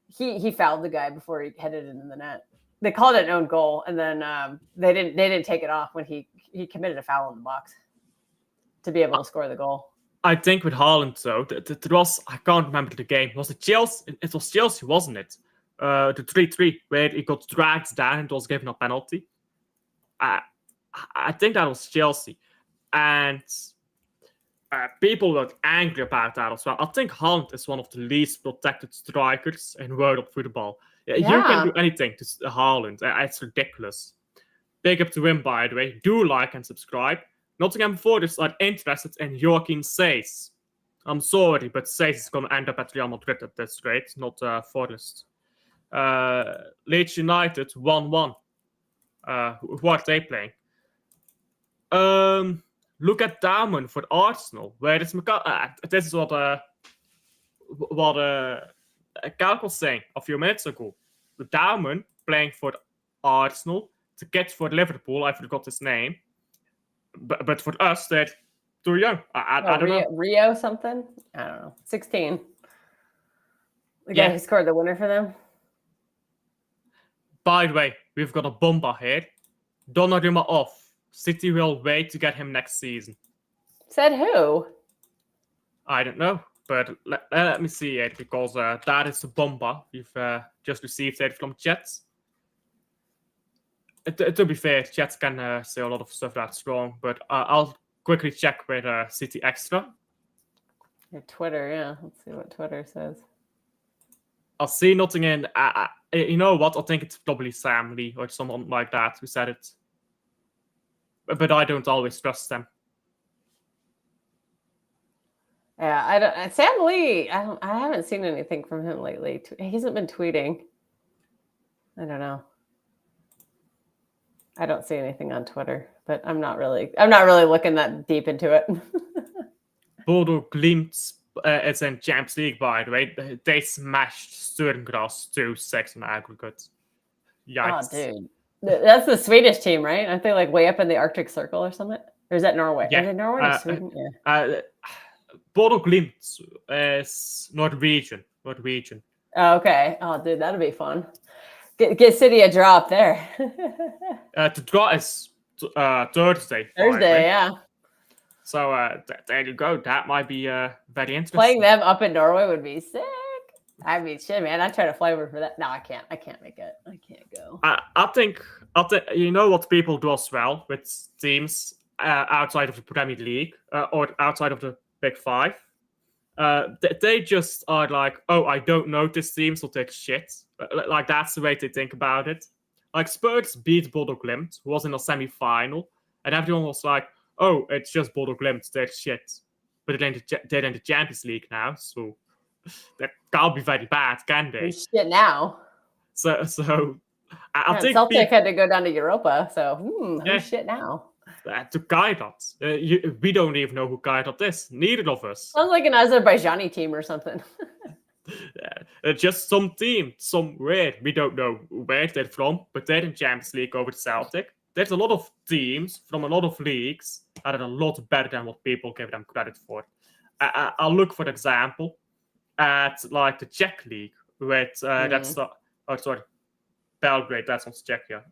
He fouled the guy before he headed it in the net. They called it an own goal, and then they didn't take it off when he committed a foul in the box to be able to score the goal. I think with Haaland, though, there was, I can't remember the game. Was it Chelsea? It was Chelsea, wasn't it? The 3-3, where he got dragged down and was given a penalty. I think that was Chelsea. And people are angry about that as well. I think Hunt is one of the least protected strikers in world of football. You can do anything to Haaland. It's ridiculous. Big up to him, by the way. Do like and subscribe. Nottingham Forest are interested in Joachim Seys. I'm sorry, but Seys is going to end up at Real Madrid at this rate, not Forest. Leeds United 1-1. Who are they playing? Look at Damen for Arsenal. Where is this is what Kalk was saying a few minutes ago. Damen playing for Arsenal. The kid for Liverpool, I forgot his name. But for us, they're too young. I don't know. Rio something? I don't know. 16. The guy who scored the winner for them. By the way, we've got a bomber here. Donnarumma off. City will wait to get him next season. Said who? I don't know, but let me see it, because that is a bomber. We've just received it from chat. To be fair, chat can say a lot of stuff that's wrong, but I'll quickly check with City Extra. Your Twitter, yeah. Let's see what Twitter says. I'll see nothing in. You know what? I think it's probably Sam Lee or someone like that who said it. But I don't always trust them. Yeah, I don't. Sam Lee, I haven't seen anything from him lately. He hasn't been tweeting. I don't know. I don't see anything on Twitter, but I'm not really looking that deep into it. Bodo Glimt is in Champions League, by the way. They smashed Sturmgras 2-6 in aggregate. Yikes. Oh, dude. That's the Swedish team, right? Aren't they like way up in the Arctic Circle or something? Or is that Norway? Yeah. Is it Norway or Sweden? Yeah. Bodo Glimt is Norwegian. Oh, okay. Oh, dude, that'll be fun. Get City a draw up there. The draw is Thursday. Thursday, yeah. So there you go. That might be very interesting. Playing them up in Norway would be sick. I mean, shit, man. I try to fly over for that. No, I can't. I can't make it. I can't go. I think you know what people do as well with teams outside of the Premier League or outside of the Big Five. They just are like, oh, I don't know this team, so take shit. Like that's the way they think about it. Like Spurs beat Bodo Glimt, who was in a semi-final, and everyone was like, oh, it's just Bodo Glimt, they're shit. But they're in the Champions League now, so that can't be very bad, can they? Shit now. So I think Celtic had to go down to Europa, so who's shit now? To Kairat. We don't even know who Kairat is. Neither of us. Sounds like an Azerbaijani team or something. Just some team, somewhere. We don't know where they're from, but they're in Champions League over Celtic. There's a lot of teams from a lot of leagues that are a lot better than what people give them credit for. I'll look, for example, at like the Czech League with that's Belgrade. That's not Czechia.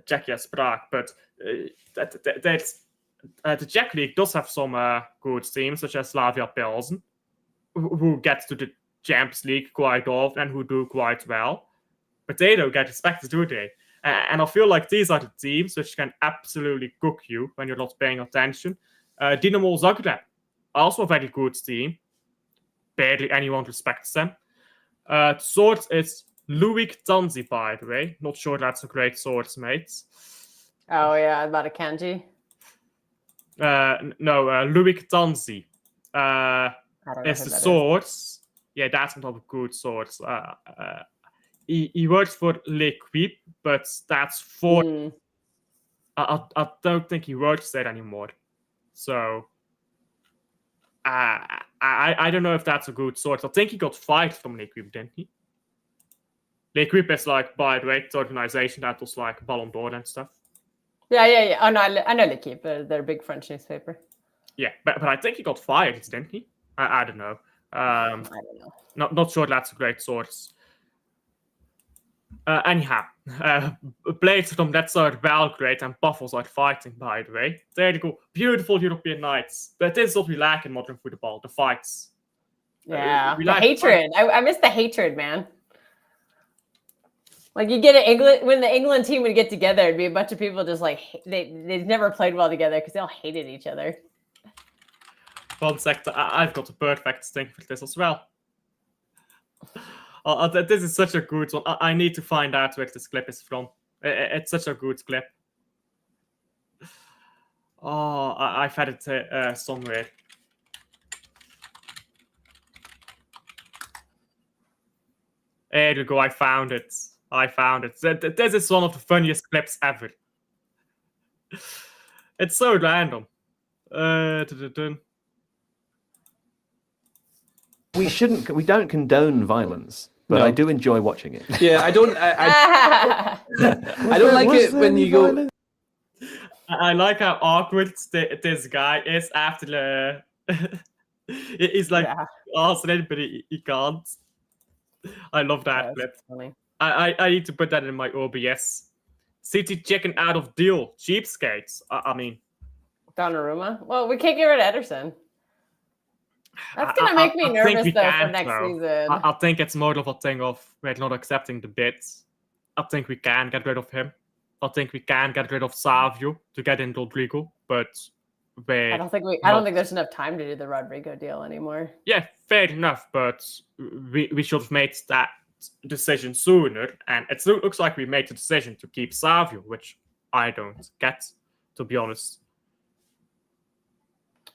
Czechia's Prague, but the Czech League does have some good teams, such as Slavia Pilsen, who get to the Champions League quite often and who do quite well. But they don't get respected, do they? And I feel like these are the teams which can absolutely cook you when you're not paying attention. Dinamo Zagreb, also a very good team. Barely anyone respects them. The source is Luik Tanzi, by the way. Not sure that's a great source, mate. Oh, yeah, about a kanji? No, Luik Tanzi is the source. Yeah, that's not a good source. He works for L'Equipe, but that's for... I don't think he works there anymore. So... I don't know if that's a good source. I think he got fired from L'Equipe, didn't he? L'Equipe is like, by the way, the organization that was like Ballon d'Or and stuff. Yeah. Oh, no, I know L'Equipe. They're a big French newspaper. Yeah, but I think he got fired, didn't he? I don't know. I don't know. Not sure that's a great source. Anyhow, Blades from that side Belgrade and Buffals are fighting, by the way. There you go. Beautiful European nights. But this is what we lack in modern football, the fights. Yeah, the hatred. I miss the hatred, man. Like you get England when the England team would get together, it'd be a bunch of people just like they've never played well together because they all hated each other. 1 second, I've got a perfect thing for this as well. This is such a good one. I need to find out where this clip is from. It's such a good clip. Oh, I've had it somewhere. There you go. I found it. This is one of the funniest clips ever. It's so random. We don't condone violence, but I do enjoy watching it. Yeah, I don't like it when you go. I like how awkward this guy is after the. He's like awesome, but he can't. I love that clip. Funny. I need to put that in my OBS. City chicken out of deal. Cheapskates. I mean. Donnarumma? Well, we can't get rid of Ederson. That's going to make me nervous, though, for next season. I think it's more of a thing of we're not accepting the bids. I think we can get rid of him. I think we can get rid of Savio to get in Rodrigo, but I don't think there's enough time to do the Rodrigo deal anymore. Yeah, fair enough, but we should have made that decision sooner, and it looks like we made the decision to keep Savio, which I don't get, to be honest.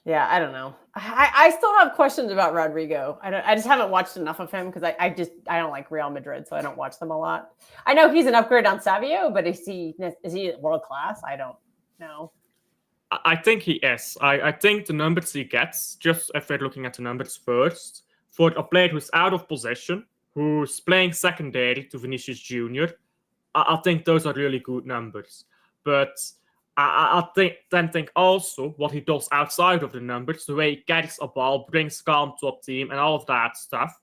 Yeah, I don't know. I still have questions about Rodrigo. I just haven't watched enough of him because I don't like Real Madrid, so I don't watch them a lot. I know he's an upgrade on Savio, but is he world class? I don't know. I think he is. I think the numbers he gets, just if we're looking at the numbers first, for a player who's out of position, who's playing secondary to Vinicius Jr., I think those are really good numbers. But I think also what he does outside of the numbers, the way he carries a ball, brings calm to a team, and all of that stuff.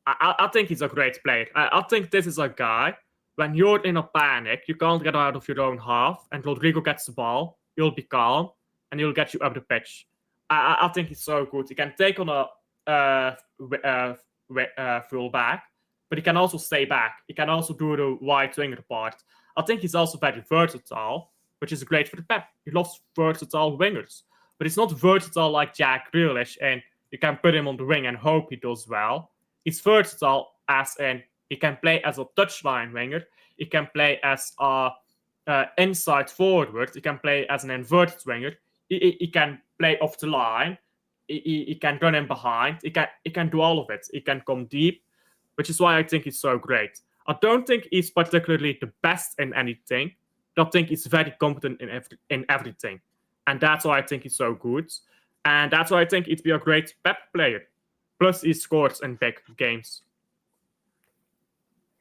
I think he's a great player. I think this is a guy, when you're in a panic, you can't get out of your own half, and Rodrigo gets the ball, he'll be calm, and he'll get you up the pitch. I think he's so good. He can take on a full back, but he can also stay back. He can also do the wide winger part. I think he's also very versatile, which is great for the Pep. He loves versatile wingers. But it's not versatile like Jack Grealish, and you can put him on the wing and hope he does well. He's versatile as in he can play as a touchline winger. He can play as a inside forward. He can play as an inverted winger. He can play off the line. He can run in behind. He can do all of it. He can come deep, which is why I think he's so great. I don't think he's particularly the best in anything. I think he's very competent in everything. And that's why I think he's so good. And that's why I think he'd be a great Pep player. Plus, he scores in big games.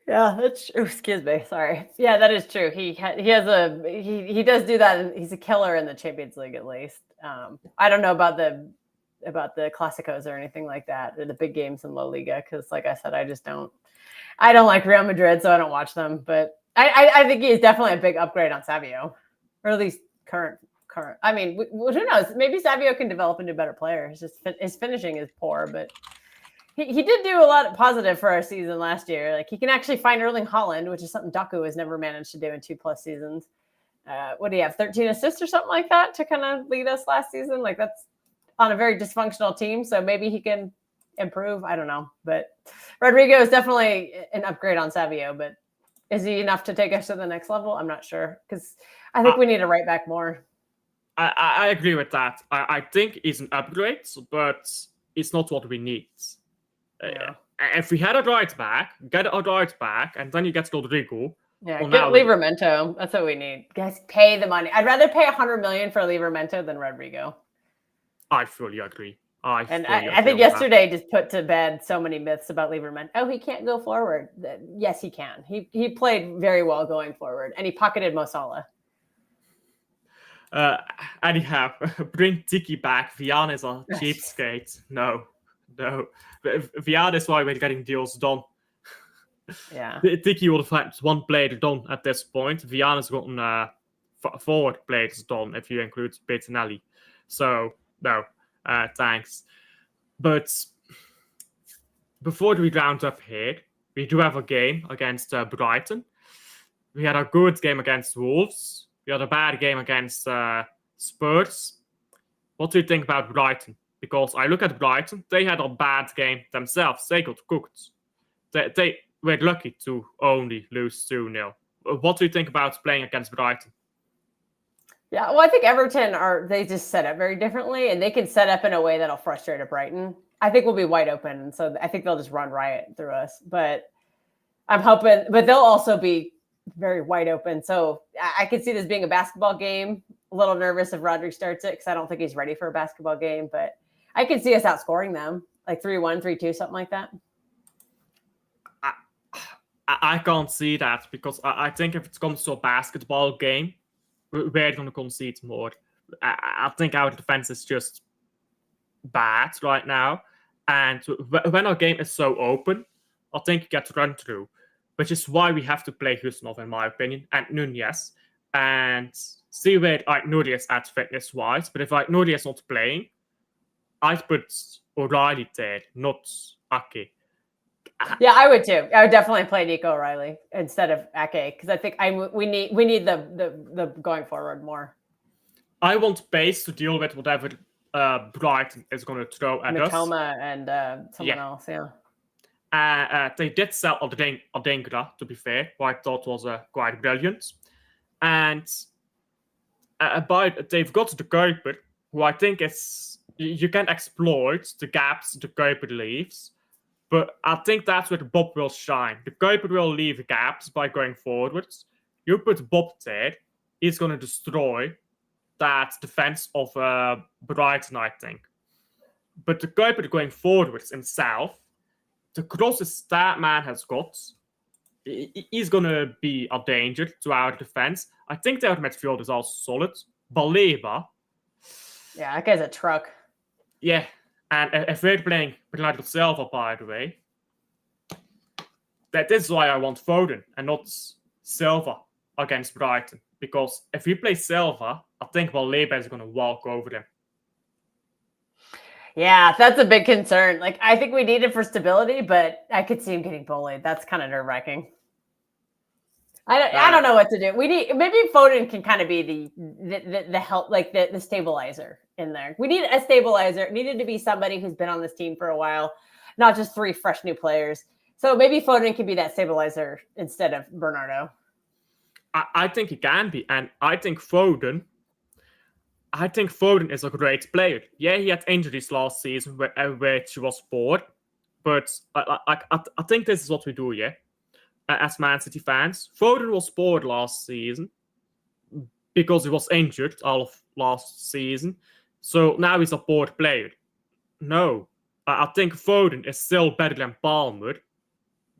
Yeah, that's true. Excuse me. Sorry. Yeah, that is true. He does do that. And he's a killer in the Champions League, at least. I don't know about the Clásicos or anything like that, or the big games in La Liga, because like I said, I don't like Real Madrid, so I don't watch them. But I think he is definitely a big upgrade on Savio, or at least current. I mean, who knows? Maybe Savio can develop into a better player. It's just his finishing is poor, but he did do a lot of positive for our season last year. Like he can actually find Erling Haaland, which is something Doku has never managed to do in 2+ seasons. What do you have? 13 assists or something like that to kind of lead us last season. Like that's on a very dysfunctional team, so maybe he can improve. I don't know, but Rodrigo is definitely an upgrade on Savio, but is he enough to take us to the next level? I'm not sure, because I think we need to right back more. I agree with that. I think he's an upgrade, but it's not what we need. Yeah. If we had a right back, get a right back, and then you get Rodrigo. Yeah, get Livramento. That's what we need. Guys, pay the money. I'd rather pay $100 million for Livramento than Rodrigo. I fully agree. I think yesterday just put to bed so many myths about Lieberman. Oh, he can't go forward. Yes, he can. He played very well going forward, and he pocketed Mo Salah. Anyhow, bring Tiki back. Vian is a cheapskate. No. Vian is why we're getting deals done. Yeah. Tiki would have had one player done at this point. Vian has gotten 4 players done if you include Bettinelli. So, no. Thanks. But before we round up here, we do have a game against Brighton. We had a good game against Wolves. We had a bad game against Spurs. What do you think about Brighton? Because I look at Brighton, they had a bad game themselves. They got cooked. They were lucky to only lose 2-0. What do you think about playing against Brighton? Yeah, well, I think Everton they just set up very differently, and they can set up in a way that'll frustrate a Brighton. I think we'll be wide open, so I think they'll just run riot through us. But I'm hoping, but they'll also be very wide open. So I could see this being a basketball game. A little nervous if Rodri starts it because I don't think he's ready for a basketball game, but I can see us outscoring them, like 3-1, 3-2, something like that. I can't see that because I think if it comes to a basketball game, we're going to concede more. I think our defense is just bad right now. And when our game is so open, I think you get run through, which is why we have to play Husnov, in my opinion, and Nunez, and see where Nuri is at fitness-wise. But if Nuri is not playing, I'd put O'Reilly there, not Ake. Yeah, I would too. I would definitely play Nico O'Reilly instead of Ake because I think we need the going forward more. I want base to deal with whatever Brighton is going to throw at us. Matoma and someone else, yeah. They did sell Adingra, to be fair, who I thought was quite brilliant. And they've got the Kuiper, who I think is... You can exploit the gaps the Kuiper leaves, but I think that's where Bob will shine. The Kuiper will leave gaps by going forwards. You put Bob there, he's going to destroy that defense of Brighton, I think. But the Kuiper going forwards himself, the crosses that man has got, he's going to be a danger to our defense. I think their midfield is also solid. Baleba. Yeah, that guy's a truck. Yeah, and if we're playing Bernardo Silva, by the way, that is why I want Foden and not Silva against Brighton. Because if we play Silva, I think Baleba is going to walk over them. Yeah, that's a big concern. Like, I think we need it for stability, but I could see him getting bullied. That's kind of nerve-wracking. I don't know what to do. We need maybe Foden can kind of be the help, like the stabilizer in there. We need a stabilizer. It needed to be somebody who's been on this team for a while, not just 3 fresh new players. So maybe Foden can be that stabilizer instead of Bernardo. I think he can be, and I think Foden is a great player. Yeah, he had injuries last season, which was poor, but I think this is what we do, yeah. As Man City fans, Foden was poor last season because he was injured all of last season. So now he's a poor player. No, I think Foden is still better than Palmer,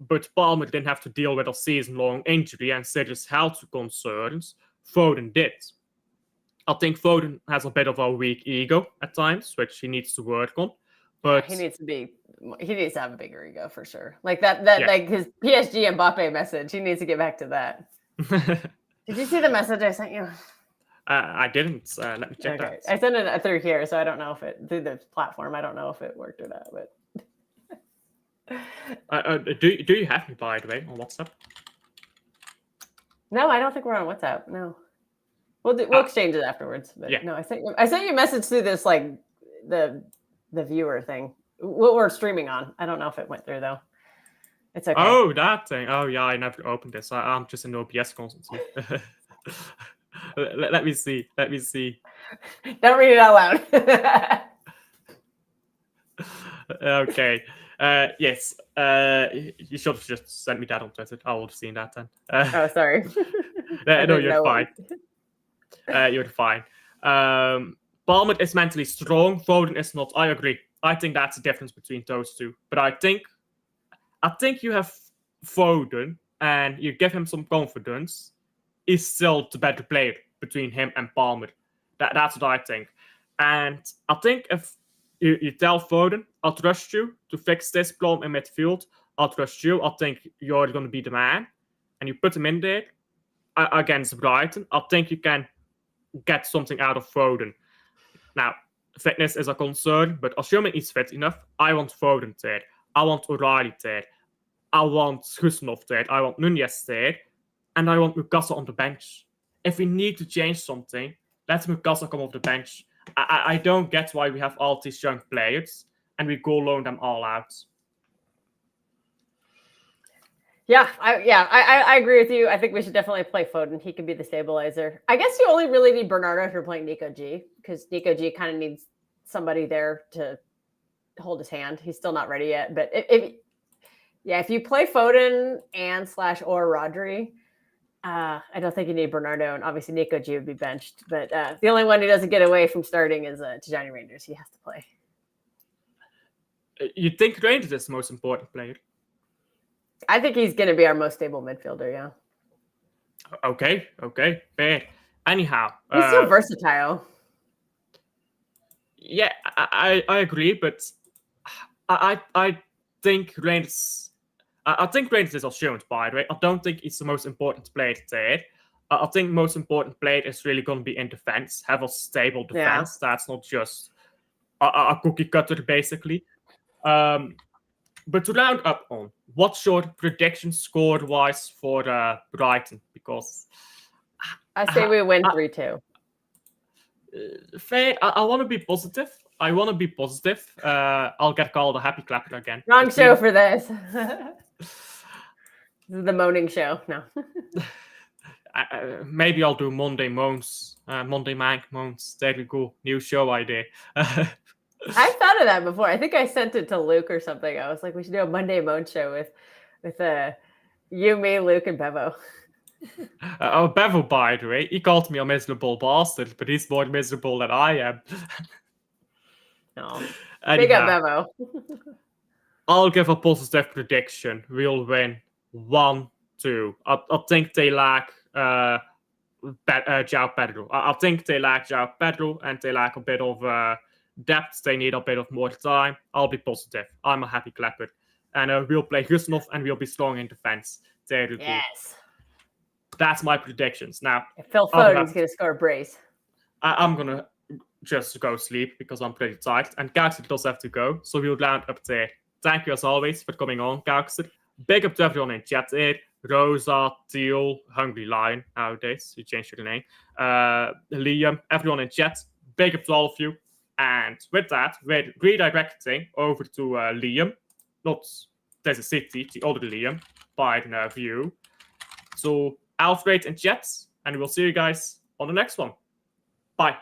but Palmer didn't have to deal with a season-long injury and serious health concerns. Foden did. I think Foden has a bit of a weak ego at times, which he needs to work on. But he needs to have a bigger ego for sure. Like like his PSG Mbappe message. He needs to get back to that. Did you see the message I sent you? I didn't. Let me check that. I sent it through here, so I don't know if through the platform. I don't know if it worked or not. But do you have me, by the way, on WhatsApp? No, I don't think we're on WhatsApp. No, we'll exchange it afterwards. But yeah. No, I sent you a message through this like the viewer thing. What we're streaming on. I don't know if it went through though. It's okay. Oh, that thing. Oh yeah, I never opened this. I'm just an OBS consultant. Let me see. Don't read it out loud. Okay. Yes. You should have just sent me that on Twitter. I would have seen that then. Oh, sorry. No, you're fine. You're fine. Palmer is mentally strong. Foden is not. I agree. I think that's the difference between those two. But I think you have Foden and you give him some confidence. He's still the better player between him and Palmer. That's what I think. And I think if you tell Foden, I'll trust you to fix this problem in midfield. I'll trust you. I think you're going to be the man. And you put him in there against Brighton. I think you can get something out of Foden. Now, fitness is a concern, but assuming he's fit enough, I want Foden there. I want O'Reilly there. I want Husnov there. I want Nunez there. and I want Mukasa on the bench. If we need to change something, let Mukasa come off the bench. I don't get why we have all these young players and we go loan them all out. Yeah, I agree with you. I think we should definitely play Foden. He can be the stabilizer. I guess you only really need Bernardo if you're playing Nico G, because Nico G kind of needs somebody there to hold his hand. He's still not ready yet. But if you play Foden and / or Rodri, I don't think you need Bernardo, and obviously Nico G would be benched. But the only one who doesn't get away from starting is Tijani Rangers. He has to play. You think Rangers is the most important player? I think he's going to be our most stable midfielder, yeah. Okay, fair. Anyhow. He's so versatile. Yeah, I agree, but I think Rangers... I think Rangers is assumed, by the way. I don't think he's the most important player there. I think most important player is really going to be in defense. Have a stable defense. Yeah. That's not just a cookie cutter, basically. But to round up on, what's your prediction score-wise for Brighton? Because I say we win 3-2. Faye, I want to be positive. I'll get called a happy clapper again. Wrong show for this. This is the moaning show. No. Maybe I'll do Monday Moans. Monday Mank Moans. There we go. New show idea. I thought of that before. I think I sent it to Luke or something. I was like, we should do a Monday Moan show with you, me, Luke, and Bevo. Bevo, by the way, he called me a miserable bastard, but he's more miserable than I am. No. Big up Bevo. I'll give a positive prediction. We'll win 1-2. I think they lack João Pedro. I think they lack João Pedro, and they lack a bit of depth. They need a bit of more time. I'll be positive. I'm a happy clapper. And we'll play good enough, and we'll be strong in defense. There you go. Yes. That's my predictions. Now, if Phil Foden's going to score a brace. I'm going to just go sleep because I'm pretty tired. And Kelkster does have to go. So we'll round up there. Thank you as always for coming on, Kelkster. Big up to everyone in chat here. Rosa, Teal, Hungry Lion nowadays. You changed your name. Liam, everyone in chat. Big up to all of you. And with that, we're redirecting over to Liam. Not there's a city, the other Liam, by the view. So Alfred in chat, and we'll see you guys on the next one. Bye.